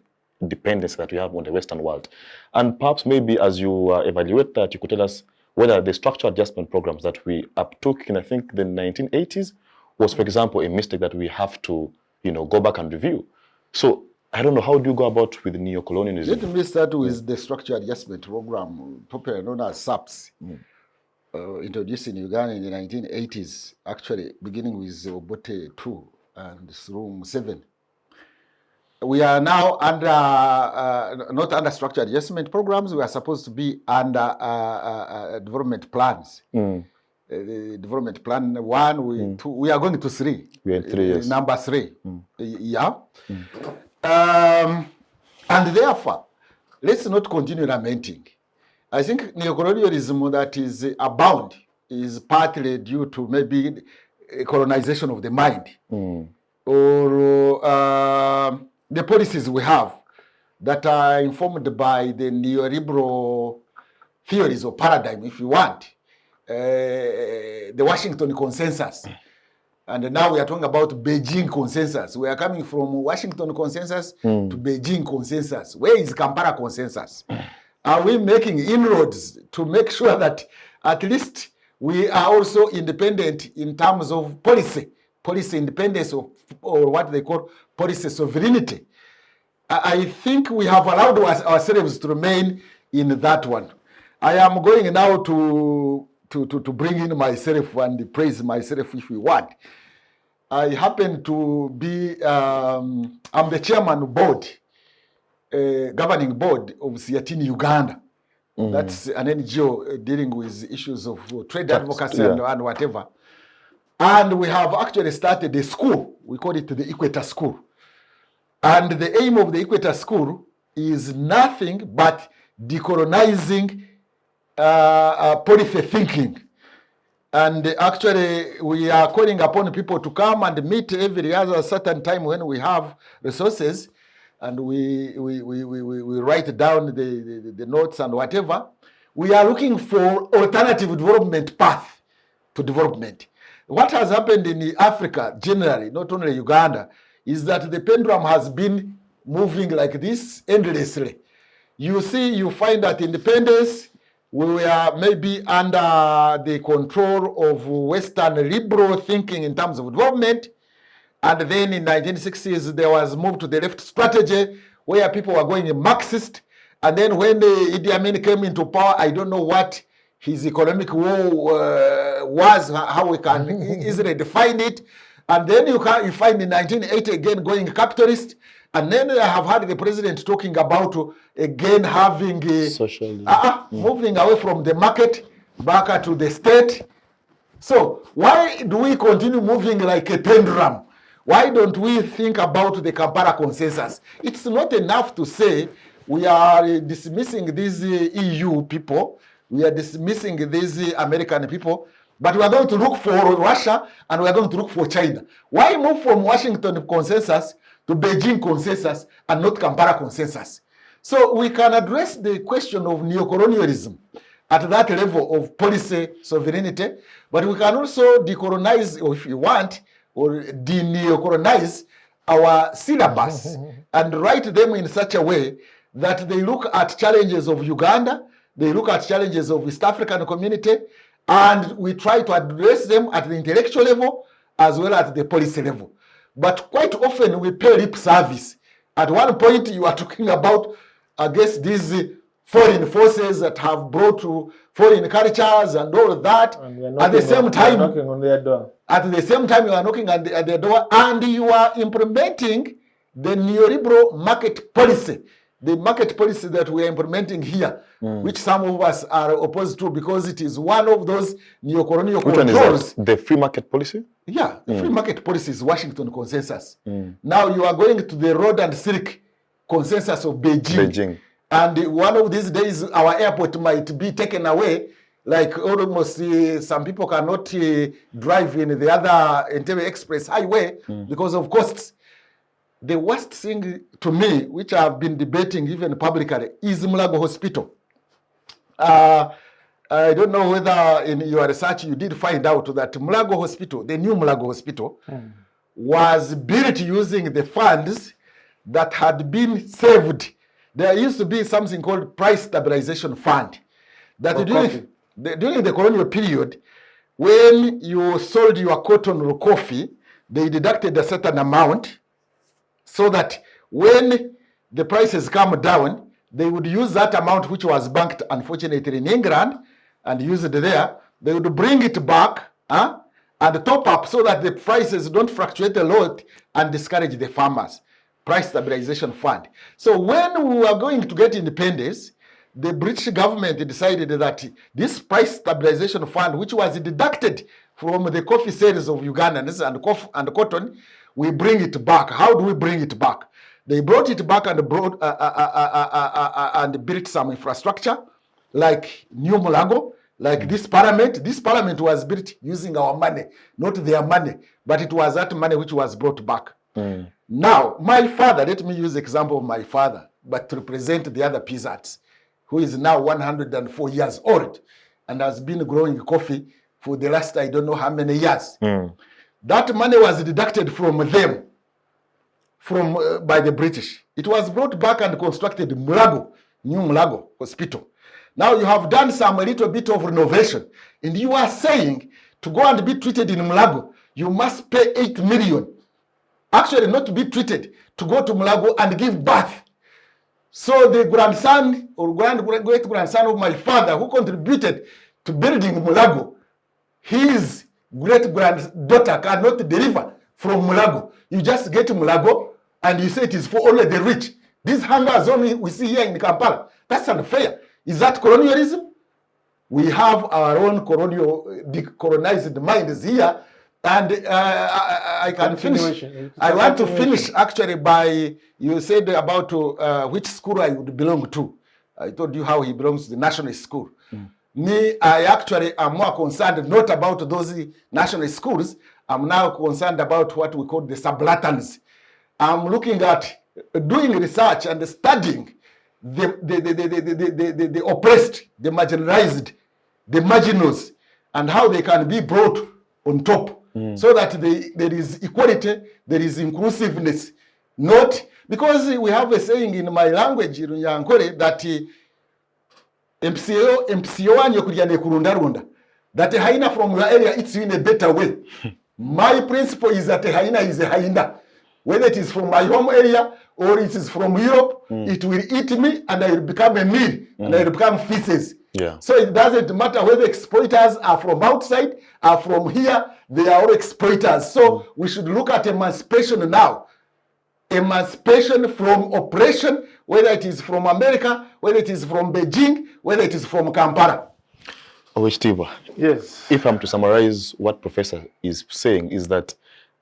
dependence that we have on the Western world? And perhaps maybe as you evaluate that, you could tell us whether the structural adjustment programs that we uptook in, I think, the 1980s was, for example, a mistake that we have to, go back and review. So I don't know, how do you go about with neo-colonialism? Let me start with the structural adjustment program, popularly known as SAPS. Introduced in Uganda in the 1980s, actually beginning with Obote 2 and through 7. We are now under, not under structured adjustment programs, we are supposed to be under development plans. The development plan 1, 2, we are going to 3. We are in 3 years. Number 3. Yeah. And therefore, let's not continue lamenting. I think neo-colonialism that is abound is partly due to maybe colonization of the mind, or the policies we have that are informed by the neoliberal theories or paradigm, if you want, the Washington consensus. And now we are talking about Beijing consensus. We are coming from Washington consensus to Beijing consensus. Where is Kampala consensus? Are we making inroads to make sure that at least we are also independent in terms of policy independence, or what they call policy sovereignty? I think we have allowed ourselves to remain in that one. I am going now to bring in myself and praise myself if you want. I happen to be, I'm the chairman of board governing board of Siatini, Uganda. That's an NGO dealing with issues of trade advocacy and whatever. And we have actually started a school. We call it the Equator School. And the aim of the Equator School is nothing but decolonizing policy thinking. And actually, we are calling upon people to come and meet every other certain time when we have resources, and we write down the notes and whatever. We are looking for alternative development path to development. What has happened in Africa generally, not only Uganda, is that the pendulum has been moving like this endlessly. You see, you find that independence, we were maybe under the control of Western liberal thinking in terms of development. And then in 1960s, there was move to the left strategy where people were going Marxist. And then when Idi Amin came into power, I don't know what his economic war was, how we can easily define it. And then you find in 1980 again going capitalist. And then I have heard the president talking about again having moving away from the market back to the state. So why do we continue moving like a pendulum? Why don't we think about the Kampala consensus? It's not enough to say we are dismissing these EU people, we are dismissing these American people, but we are going to look for Russia and we are going to look for China. Why move from Washington consensus to Beijing consensus and not Kampala consensus? So we can address the question of neo-colonialism at that level of policy sovereignty, but we can also decolonize, or if you want, or de-neo-colonize our syllabus and write them in such a way that they look at challenges of Uganda, they look at challenges of East African community, and we try to address them at the intellectual level as well as the policy level. But quite often we pay lip service. At one point you are talking about, I guess, these foreign forces that have brought to foreign cultures and all of that. At the same time, knocking on their door. At the same time, you are knocking at their door and you are implementing the neoliberal market policy. The market policy that we are implementing here, which some of us are opposed to because it is one of those neo-colonial controls. Which one is that? The free market policy? Yeah, the free market policy is Washington consensus. Now you are going to the road and silk consensus of Beijing. And one of these days, our airport might be taken away. Like almost some people cannot drive in the other Entebbe Express Highway because of costs. The worst thing to me, which I've been debating even publicly, is Mulago Hospital. I don't know whether in your research you did find out that Mulago Hospital, the new Mulago Hospital, was built using the funds that had been saved. There used to be something called price stabilization fund. That during the colonial period, when you sold your cotton or coffee, they deducted a certain amount so that when the prices come down, they would use that amount which was banked, unfortunately, in England and use it there. They would bring it back and top up so that the prices don't fluctuate a lot and discourage the farmers. Price stabilization fund. So when we were going to get independence, the British government decided that this price stabilization fund, which was deducted from the coffee sales of Uganda and cotton, we bring it back. How do we bring it back? They brought it back and and built some infrastructure like New Mulago, like this parliament. This parliament was built using our money, not their money, but it was that money which was brought back. Now, my father, let me use the example of my father, but to represent the other peasants, who is now 104 years old and has been growing coffee for the last, I don't know how many years. That money was deducted from them, by the British. It was brought back and constructed Mulago, New Mulago Hospital. Now you have done some little bit of renovation, and you are saying to go and be treated in Mulago, you must pay 8 million. Actually, not to be treated, to go to Mulago and give birth. So the grandson or great-grandson of my father who contributed to building Mulago, his great-granddaughter cannot deliver from Mulago. You just get Mulago and you say it is for only the rich. This hunger zone we see here in Kampala, that's unfair. Is that colonialism? We have our own colonial, decolonized minds here, and I can finish. I want to finish actually by, you said about which school I would belong to. I told you how he belongs to the national school. Me, I actually am more concerned not about those national schools. I'm now concerned about what we call the subalterns. I'm looking at doing research and studying the oppressed, the marginalized, the marginals, and how they can be brought on top, so that there is equality, there is inclusiveness. Not because we have a saying in my language, that MCO and yokuryane kurundarunda, that a hyena from your area eats you in a better way. My principle is that a hyena is a hyena. Whether it is from my home area or it is from Europe, it will eat me and I will become a meal and I will become feces. Yeah. So it doesn't matter whether exploiters are from outside, are from here, they are all exploiters. So we should look at emancipation now. Emancipation from oppression, whether it is from America, whether it is from Beijing, whether it is from Kampala. Owek, Yes. if I'm to summarize what Professor is saying, is that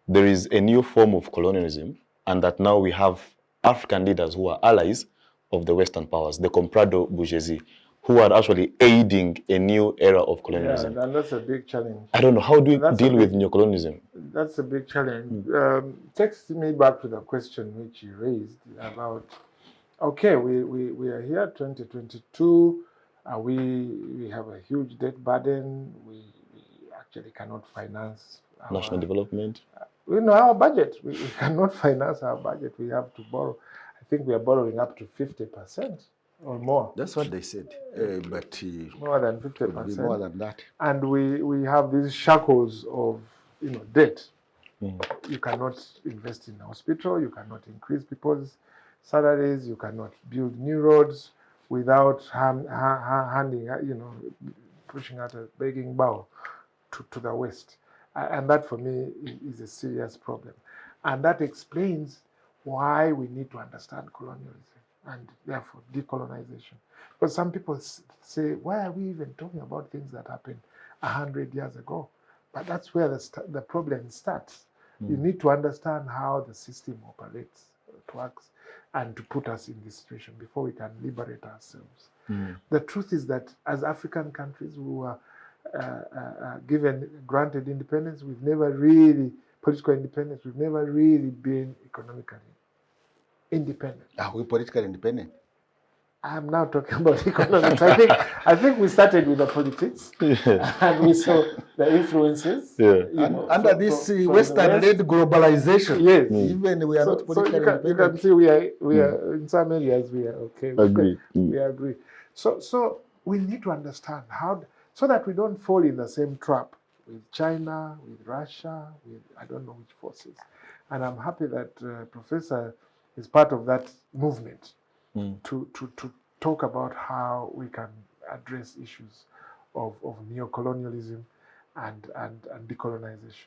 there is a new form of colonialism, and that now we have African leaders who are allies of the Western powers, the comprado bourgeoisie, who are actually aiding a new era of colonialism. Yeah, and that's a big challenge. I don't know, how do we deal with neo-colonialism? That's a big challenge. Takes me back to the question which you raised about, okay, we are here, 2022, we have a huge debt burden, we actually cannot finance National development. Our budget. We cannot finance our budget. We have to borrow. I think we are borrowing up to 50% or more. That's what they said, but More than 50%. more than that. And we have these shackles of debt. You cannot invest in a hospital. You cannot increase people's salaries. You cannot build new roads without handing, pushing out a begging bowl to the West. And that, for me, is a serious problem. And that explains why we need to understand colonialism and, therefore, decolonization. Because some people say, why are we even talking about things that happened 100 years ago? But that's where the problem starts. You need to understand how the system operates, works, and to put us in this situation before we can liberate ourselves. The truth is that as African countries who are granted independence, we've never really, political independence, we've never really been economically independent. Are we politically independent? I'm now talking about economics. I think we started with the politics, and we saw the influences. Under this Western-led globalization, yes, even we are not politically independent. You can see we are in some areas we are okay. We agree. So we need to understand how, so that we don't fall in the same trap with China, with Russia, with I don't know which forces. And I'm happy that Professor is part of that movement. To talk about how we can address issues of neo-colonialism and decolonization.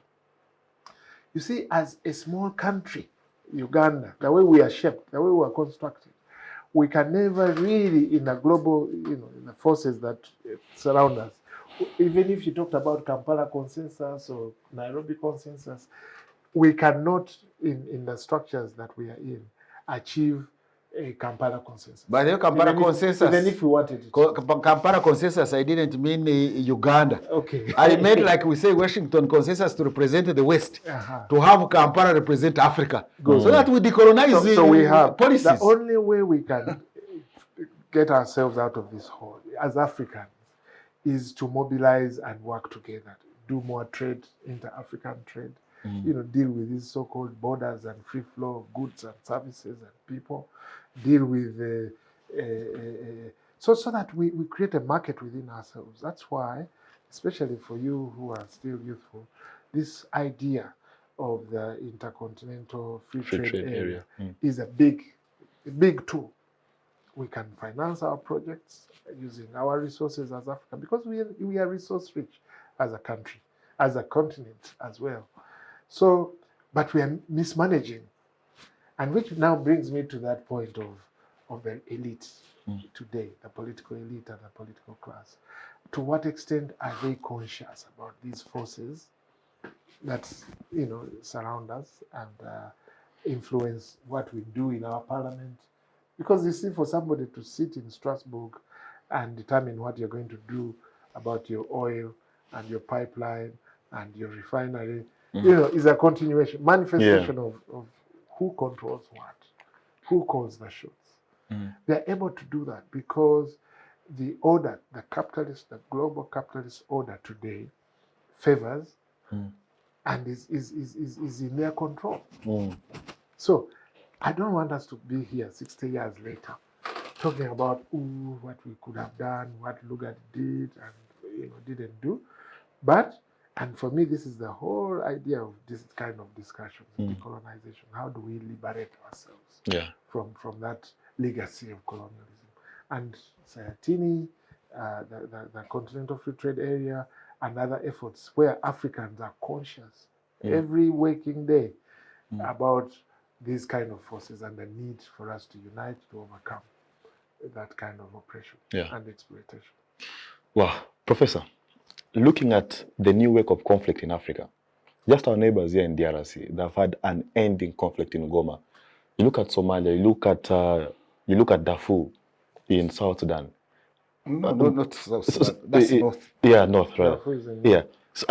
You see, as a small country, Uganda, the way we are shaped, the way we are constructed, we can never really, in a global, in the forces that surround us, even if you talked about Kampala consensus or Nairobi consensus, we cannot, in the structures that we are in, achieve a Kampala consensus. By the way, Kampala consensus, even if we wanted it. Kampala consensus, I didn't mean Uganda. Okay. I meant, like we say, Washington consensus to represent the West, to have Kampala represent Africa, so that we decolonize so we have policies. The only way we can get ourselves out of this hole as Africans is to mobilize and work together, do more trade, inter-African trade, deal with these so-called borders and free flow of goods and services and people, deal with so that we create a market within ourselves. That's why, especially for you who are still youthful, this idea of the intercontinental free trade area is a big tool. We can finance our projects using our resources as Africa, because we are resource rich as a country, as a continent as well. So, but we are mismanaging And which now brings me to that point of the elite today, the political elite and the political class. To what extent are they conscious about these forces that surround us and influence what we do in our parliament? Because you see, for somebody to sit in Strasbourg and determine what you're going to do about your oil and your pipeline and your refinery, is a continuation, manifestation of who controls what, who calls the shots. They're able to do that because the order, the global capitalist order today favors and is in their control. So I don't want us to be here 60 years later talking about what we could have done, what Lugard did and didn't do. And for me, this is the whole idea of this kind of discussion, decolonization. How do we liberate ourselves from that legacy of colonialism? And Sayatini, the Continental Free Trade Area, and other efforts where Africans are conscious every waking day about these kind of forces and the need for us to unite to overcome that kind of oppression and exploitation. Wow, Professor, looking at the new wave of conflict in Africa, just our neighbors here in DRC, they've had an ending conflict in Goma. You look at Somalia, you look at Darfur in South Sudan. No, not South Sudan. That's north. Yeah, north, right? Yeah. So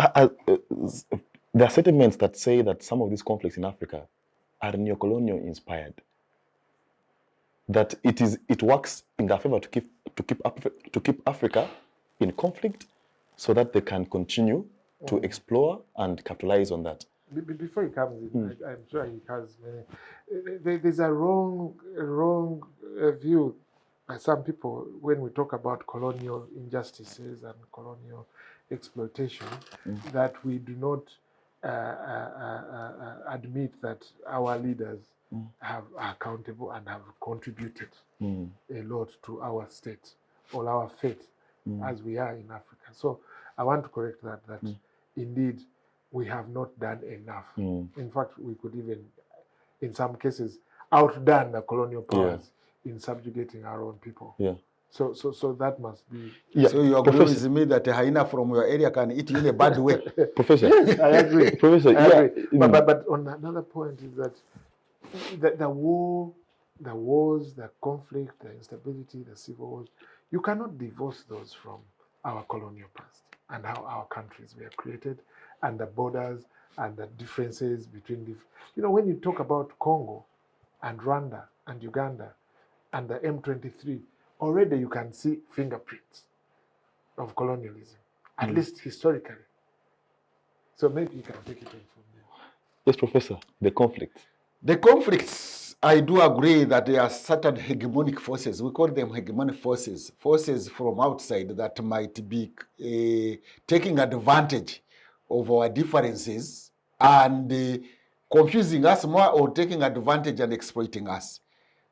there are sentiments that say that some of these conflicts in Africa are neo-colonial inspired. That it works in their favor to keep Africa in conflict, so that they can continue to explore and capitalize on that. Before he comes in, I'm sure he has many. There's a wrong view by some people when we talk about colonial injustices and colonial exploitation, that we do not admit that our leaders are accountable and have contributed a lot to our state or our fate as we are in Africa. So I want to correct that indeed we have not done enough. In fact, we could even, in some cases, outdone the colonial powers in subjugating our own people. So that must be. So you agree with me that a hyena from your area can eat you in a bad way? Professor. Yes, I agree. Professor, I agree. But on another point is that the wars, the conflict, the instability, the civil wars, you cannot divorce those from our colonial past and how our countries were created and the borders and the differences between when you talk about Congo and Rwanda and Uganda and the M23, already you can see fingerprints of colonialism, at least historically. So maybe you can take it on from there. Yes, Professor, the conflict. The conflicts, I do agree that there are certain hegemonic forces. We call them hegemonic forces, forces from outside that might be taking advantage of our differences and confusing us more, or taking advantage and exploiting us.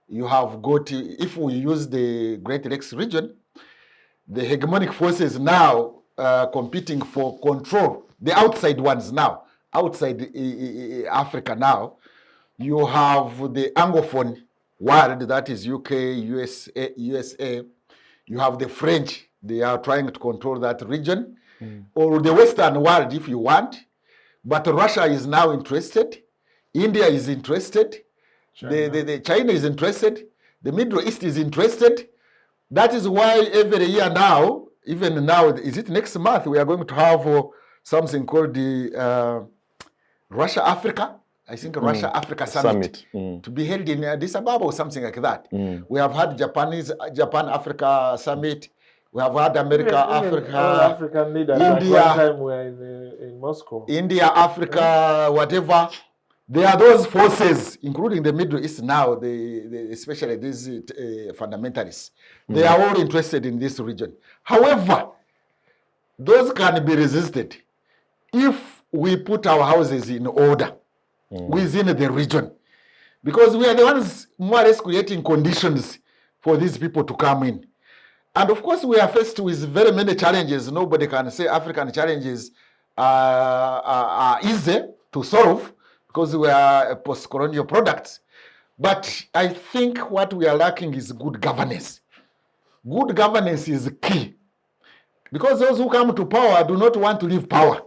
You have got, if we use the Great Lakes region, the hegemonic forces now competing for control, the outside ones now, outside Africa now. You have the Anglophone world, that is UK, USA. You have the French, they are trying to control that region. Or the Western world, if you want. But Russia is now interested. India is interested. China is interested. The Middle East is interested. That is why every year now, even now, is it next month, we are going to have something called the Russia-Africa. I think Russia-Africa Summit. To be held in Addis Ababa or something like that. We have had Japan-Africa Summit. We have had Africa, all African leaders. India. Like one time we were in Moscow. India, Africa, whatever. There are those forces, including the Middle East now, especially these fundamentalists. They are all interested in this region. However, those can be resisted if we put our houses in order within the region. Because we are the ones more or less creating conditions for these people to come in. And of course, we are faced with very many challenges. Nobody can say African challenges are easy to solve because we are a post-colonial product. But I think what we are lacking is good governance. Good governance is key. Because those who come to power do not want to leave power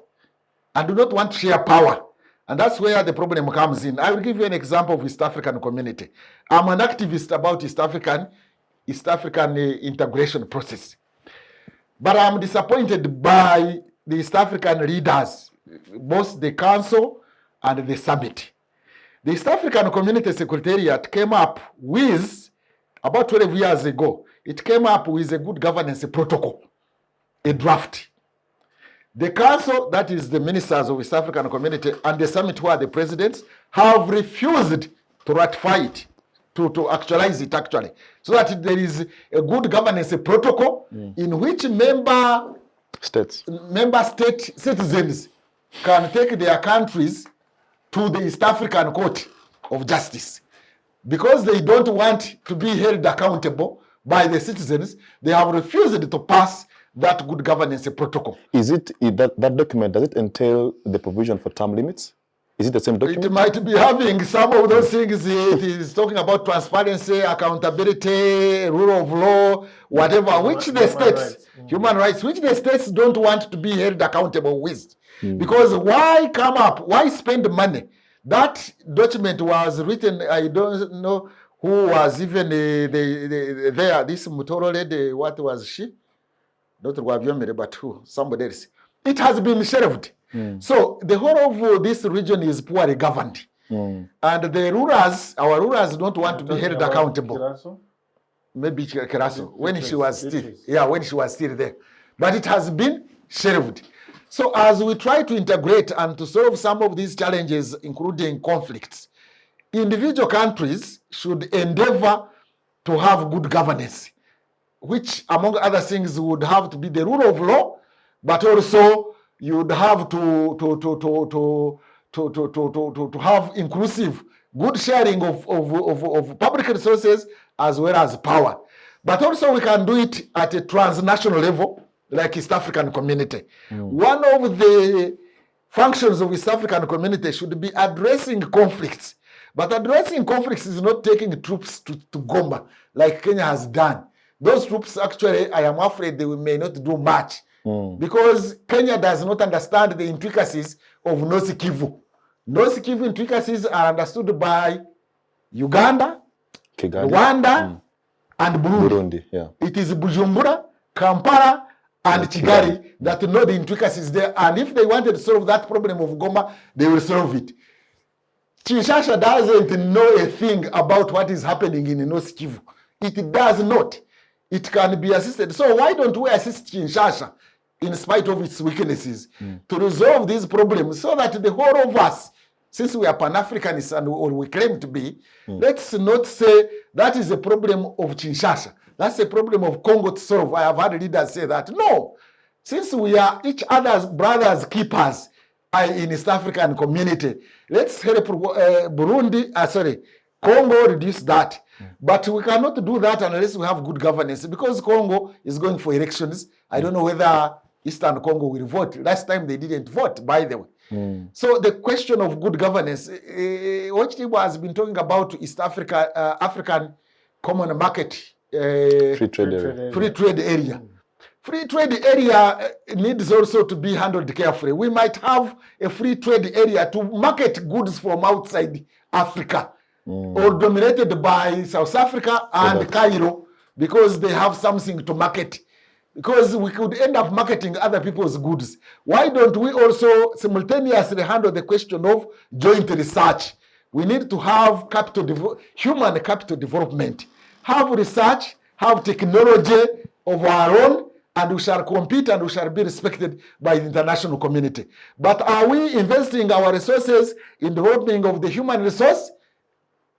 and do not want to share power. And that's where the problem comes in. I will give you an example of East African community. I'm an activist about East African integration process. But I'm disappointed by the East African leaders, both the council and the summit. The East African Community Secretariat came up with, about 12 years ago, it came up with a good governance protocol, a draft. The council, that is the ministers of East African Community, and the summit, who are the presidents, have refused to ratify it, to actualize it actually, so that there is a good governance protocol in which member state citizens can take their countries to the East African Court of Justice. Because they don't want to be held accountable by the citizens, they have refused to pass that good governance protocol. Is it that document, does it entail the provision for term limits? Is it the same document? It might be having some of those things. It is talking about transparency, accountability, rule of law, whatever, which the states, human rights, which the states don't want to be held accountable with. Because why come up? Why spend money? That document was written, I don't know who was even there. This Mutoro lady, what was she? Not Wabiomere, but who? Somebody else. It has been shelved. So the whole of this region is poorly governed. And the rulers, our rulers, don't want to be held accountable. Kiraso? Maybe Keraso, when she was still there. But it has been shelved. So as we try to integrate and to solve some of these challenges, including conflicts, individual countries should endeavor to have good governance, which among other things would have to be the rule of law, but also you would have to have inclusive, good sharing of public resources as well as power. But also we can do it at a transnational level, like East African Community. One of the functions of East African Community should be addressing conflicts. But addressing conflicts is not taking troops to Goma, like Kenya has done. Those troops, actually, I am afraid they may not do much. Because Kenya does not understand the intricacies of North Kivu. North Kivu intricacies are understood by Uganda, Kigali, Rwanda, and Burundi. It is Bujumbura, Kampala, and Kigali that know the intricacies there. And if they wanted to solve that problem of Goma, they will solve it. Kinshasa doesn't know a thing about what is happening in North Kivu. It does not. It can be assisted. So why don't we assist Kinshasa, in spite of its weaknesses, to resolve these problems, so that the whole of us, since we are Pan-Africanists and or we claim to be, let's not say that is a problem of Kinshasa. That's a problem of Congo to solve. I have had leaders say that. No. Since we are each other's brothers keepers in East African community, let's help Congo reduce that. But we cannot do that unless we have good governance, because Congo is going for elections. I don't know whether Eastern Congo will vote. Last time they didn't vote, by the way. So the question of good governance, Ochidibo has been talking about East Africa, African Common Market, free trade area. Free trade area needs also to be handled carefully. We might have a free trade area to market goods from outside Africa, or dominated by South Africa and Cairo, because they have something to market. Because we could end up marketing other people's goods. Why don't we also simultaneously handle the question of joint research? We need to have human capital development. Have research, have technology of our own, and we shall compete and we shall be respected by the international community. But are we investing our resources in developing of the human resource?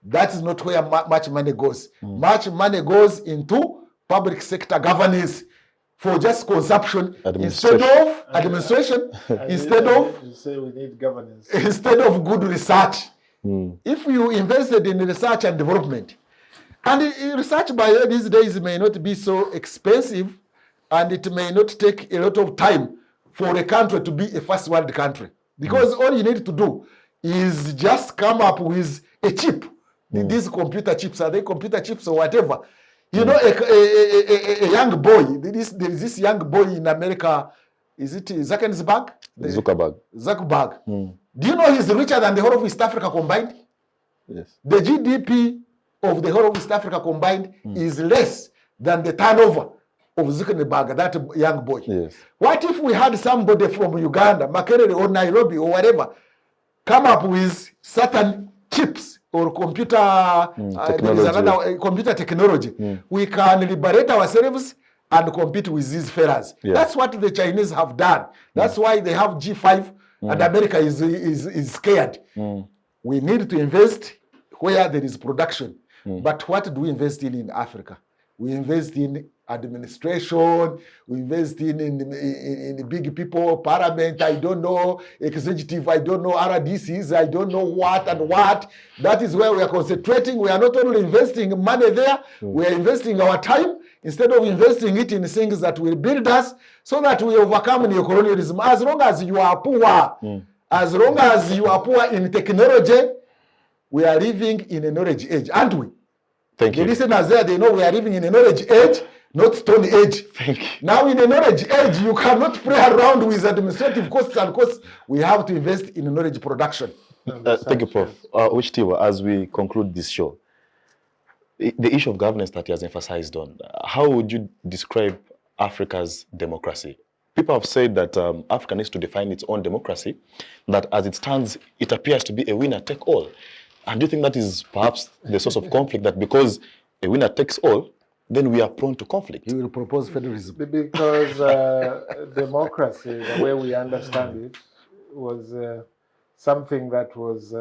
That is not where much money goes. Much money goes into public sector governance for just consumption instead of administration, instead of you say we need governance, instead of good research. If you invested in research and development, and research by these days may not be so expensive, and it may not take a lot of time for a country to be a first world country, because all you need to do is just come up with a chip These computer chips, are they computer chips or whatever? You know, a young boy, there is this young boy in America, is it Zuckerberg? Zuckerberg. Do you know he's richer than the whole of East Africa combined? Yes. The GDP of the whole of East Africa combined is less than the turnover of Zuckerberg, that young boy. Yes. What if we had somebody from Uganda, Makerere or Nairobi or whatever, come up with certain chips or computer there is another computer technology? We can liberate ourselves and compete with these fellas. Yeah. That's what the Chinese have done. That's why they have G5 and America is scared. We need to invest where there is production. But what do we invest in Africa? We invest in administration, we invest in the big people, parliament, I don't know, executive, I don't know, RDCs, I don't know what and what. That is where we are concentrating. We are not only investing money there, we are investing our time instead of investing it in things that will build us so that we overcome neo-colonialism. As long as you are poor, as long as you are poor in technology, we are living in a knowledge age, aren't we? Thank you. The listeners there, they know we are living in a knowledge age, not stone age. Thank you. Now in a knowledge age, you cannot play around with administrative costs and costs. We have to invest in knowledge production. Thank you, Prof. Uchtiwa, as we conclude this show, the issue of governance that he has emphasized on, how would you describe Africa's democracy? People have said that Africa needs to define its own democracy, that as it stands, it appears to be a winner take all. And do you think that is perhaps the source of conflict, that because a winner takes all, then we are prone to conflict? You will propose federalism. Because democracy, the way we understand it, was something that was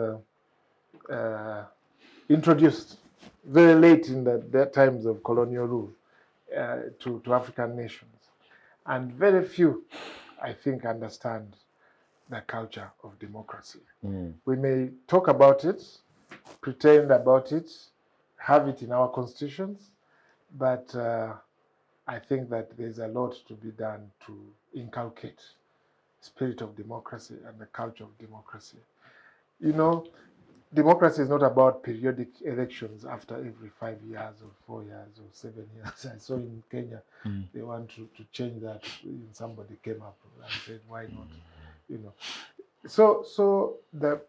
introduced very late in the times of colonial rule to African nations. And very few, I think, understand the culture of democracy. We may talk about it, pretend about it, have it in our constitutions, but I think that there's a lot to be done to inculcate spirit of democracy and the culture of democracy. You know, democracy is not about periodic elections after every 5 years or 4 years or 7 years. I saw in Kenya, they want to change that. Somebody came up and said, why not? You know, so the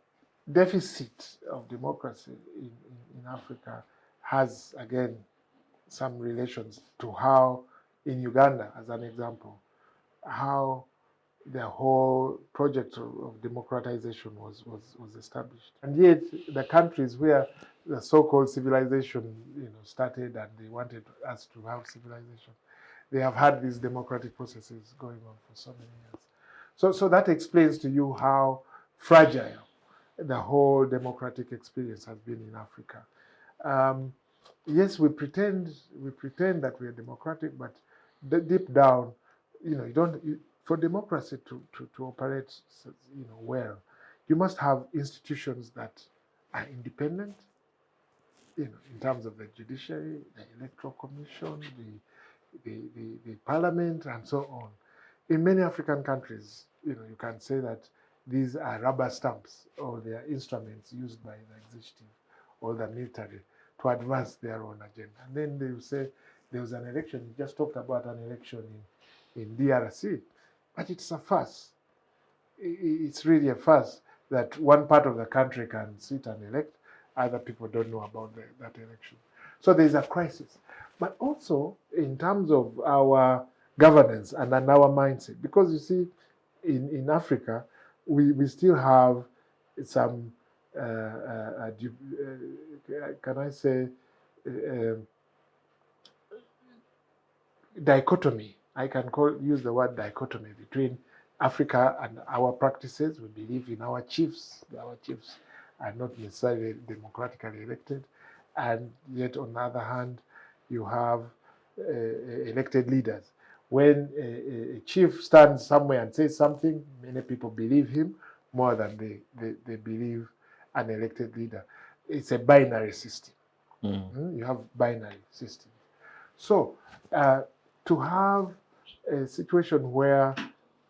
deficit of democracy in Africa has, again, some relations to how, in Uganda, as an example, how the whole project of democratization was established. And yet, the countries where the so-called civilization, started, and they wanted us to have civilization, they have had these democratic processes going on for so many years. So that explains to you how fragile the whole democratic experience has been in Africa. Yes, we pretend that we are democratic, but deep down, for democracy to operate, well, you must have institutions that are independent, in terms of the judiciary, the electoral commission, the parliament, and so on. In many African countries, you can say that these are rubber stamps, or they are instruments used by the executive or the military to advance their own agenda. And then they will say there was an election. You just talked about an election in DRC, but it's a farce. It's really a farce that one part of the country can sit and elect, other people don't know about that election. So there's a crisis. But also in terms of our governance and our mindset, because you see, in Africa, we still have some, can I say, dichotomy. I can use the word dichotomy between Africa and our practices. We believe in our chiefs. Our chiefs are not necessarily democratically elected. And yet, on the other hand, you have elected leaders. When a chief stands somewhere and says something, many people believe him more than they believe an elected leader. It's a binary system. You have binary systems. So to have a situation where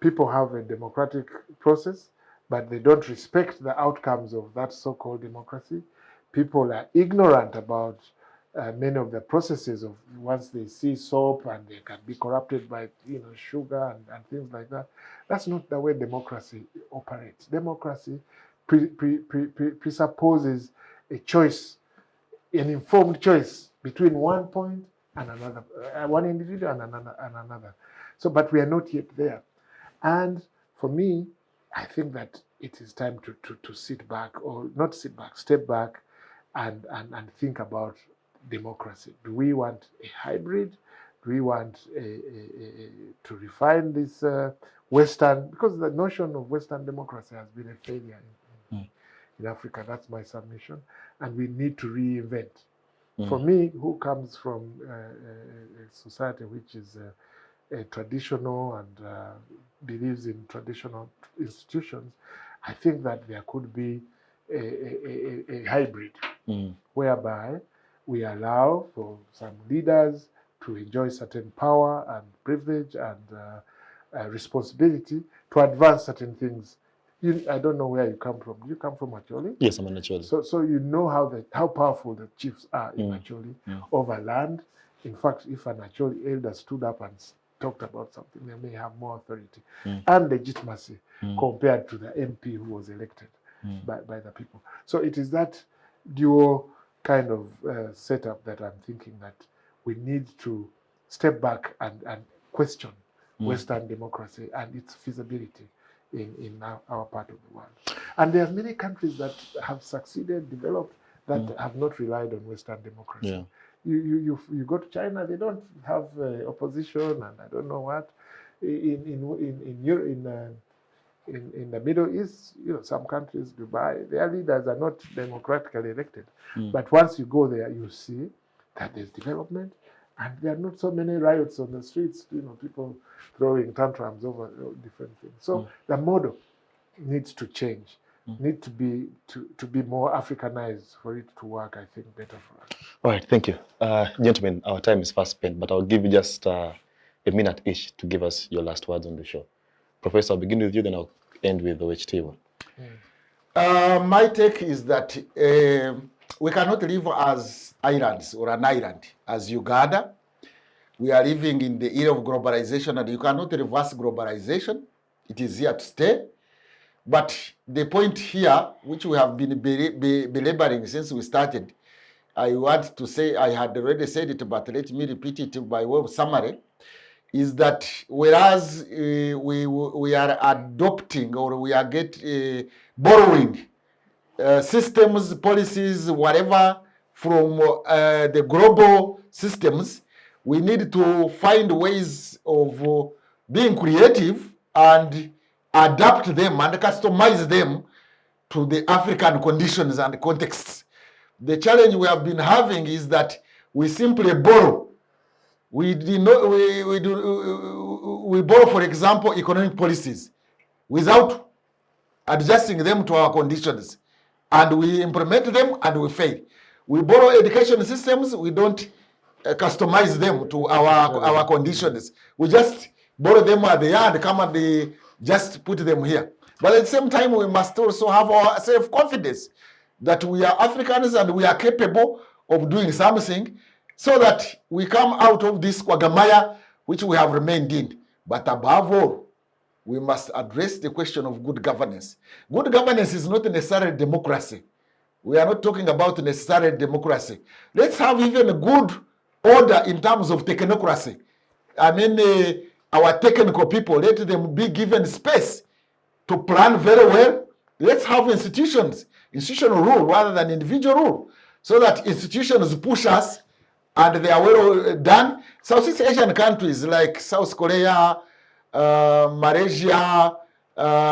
people have a democratic process, but they don't respect the outcomes of that so-called democracy, people are ignorant about many of the processes of once they see soap and they can be corrupted by sugar and things like that. That's not the way democracy operates. Democracy presupposes a choice, an informed choice between one point and another, one individual and another. So, but we are not yet there. And for me, I think that it is time to sit back, or not sit back, step back and think about democracy. Do we want a hybrid? Do we want to refine this Western, because the notion of Western democracy has been a failure in Africa. That's my submission. And we need to reinvent. For me, who comes from a society which is traditional and believes in traditional institutions, I think that there could be a hybrid whereby we allow for some leaders to enjoy certain power and privilege and responsibility to advance certain things. I don't know where you come from. You come from Acholi? Yes, I'm an Acholi. So you know how powerful the chiefs are in Acholi over land. In fact, if an Acholi elder stood up and talked about something, they may have more authority and legitimacy compared to the MP who was elected by the people. So it is that dual kind of setup that I'm thinking that we need to step back and question Western democracy and its feasibility in our part of the world. And there are many countries that have succeeded, developed, that have not relied on Western democracy. Yeah. You go to China, they don't have opposition, and I don't know what. In the Middle East, some countries, Dubai, their leaders are not democratically elected. But once you go there, you see that there's development, and there are not so many riots on the streets. People throwing tantrums over different things. So the model needs to change. Need to be more Africanized for it to work, I think, better for us. All right, thank you. Gentlemen, our time is fast spent, but I'll give you just a minute each to give us your last words on the show. Professor, I'll begin with you, then I'll end with the HT1. My take is that we cannot live as islands or an island as Uganda. We are living in the era of globalization, and you cannot reverse globalization. It is here to stay. But the point here, which we have been belaboring since we started, I want to say, I had already said it, but let me repeat it by way of summary, is that whereas we are adopting, or we are borrowing systems, policies, whatever, from the global systems, we need to find ways of being creative and adapt them and customize them to the African conditions and contexts. The challenge we have been having is that we simply borrow. We borrow, for example, economic policies without adjusting them to our conditions, and we implement them and we fail. We borrow education systems, we don't customize them to our conditions. We just borrow them at the end, come and just put them here. But at the same time, we must also have our self-confidence that we are Africans and we are capable of doing something, so that we come out of this quagmire which we have remained in. But above all, we must address the question of good governance. Good governance is not necessarily democracy. We are not talking about necessarily democracy. Let's have even a good order in terms of technocracy. I mean, our technical people, let them be given space to plan very well. Let's have institutional rule rather than individual rule, so that institutions push us and they are well done. Southeast Asian countries like South Korea, Malaysia,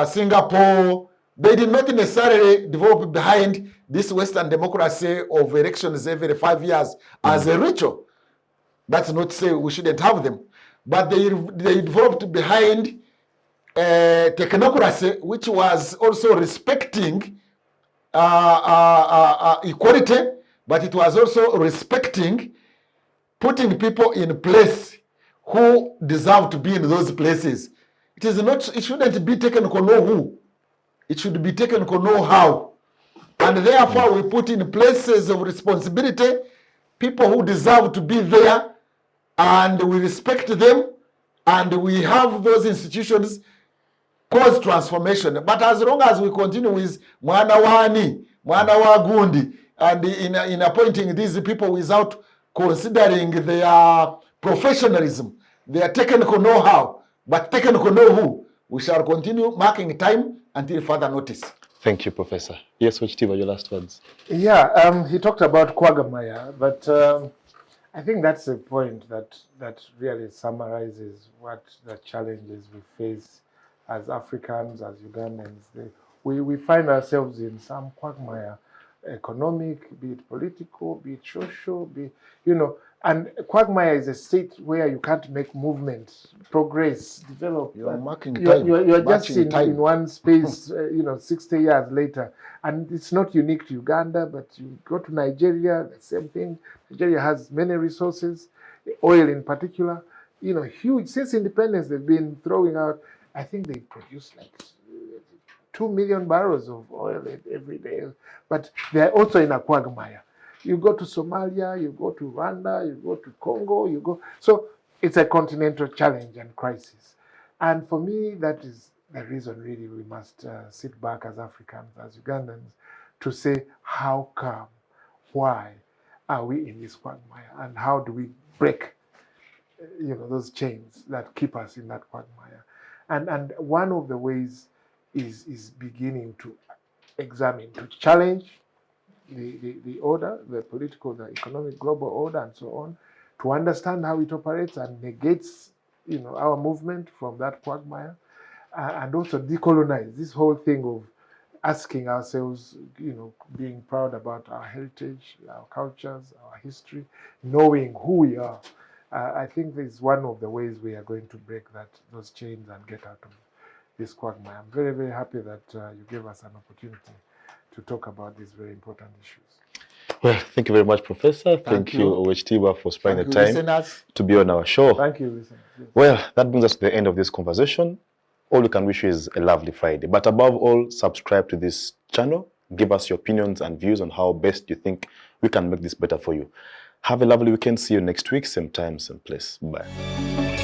Singapore, they did not necessarily develop behind this Western democracy of elections every 5 years as a ritual. That's not to say we shouldn't have them. But they developed behind technocracy, which was also respecting equality, but it was also respecting putting people in place who deserve to be in those places. It shouldn't be technical know who. It should be technical know how. And therefore, we put in places of responsibility people who deserve to be there, and we respect them, and we have those institutions cause transformation. But as long as we continue with mwana wani, mwana wa gundi, and in appointing these people without considering their professionalism, their technical know-how, but technical know-who, we shall continue marking time until further notice. Thank you, Professor. Yes, Wachitiba, your last words. Yeah, he talked about Kwagamaya, but I think that's a point that really summarizes what the challenges we face as Africans, as Ugandans. We find ourselves in some quagmire, economic, be it political, be it social, be, and quagmire is a state where you can't make movement, progress, develop. You are marking time. You're just in one space, 60 years later. And it's not unique to Uganda, but you go to Nigeria, the same thing. Nigeria has many resources, oil in particular, huge. Since independence, they've been throwing out, I think they produce like 2 million barrels of oil every day. But they're also in a quagmire. You go to Somalia, you go to Rwanda, you go to Congo, so it's a continental challenge and crisis. And for me, that is the reason really we must sit back as Africans, as Ugandans, to say, how come, why are we in this quagmire, and how do we break those chains that keep us in that quagmire? And one of the ways is beginning to examine, to challenge the order, the political, the economic, global order, and so on, to understand how it operates and negates, our movement from that quagmire, and also decolonize this whole thing of asking ourselves, being proud about our heritage, our cultures, our history, knowing who we are. I think this is one of the ways we are going to break those chains and get out of this quagmire. I'm very, very happy that you gave us an opportunity to talk about these very important issues. Well, thank you very much, Professor. Thank you, Owek, for spending the time to be on our show. Thank you, listeners. Yes. Well, that brings us to the end of this conversation. All we can wish you is a lovely Friday. But above all, subscribe to this channel. Give us your opinions and views on how best you think we can make this better for you. Have a lovely weekend. See you next week, same time, same place. Bye.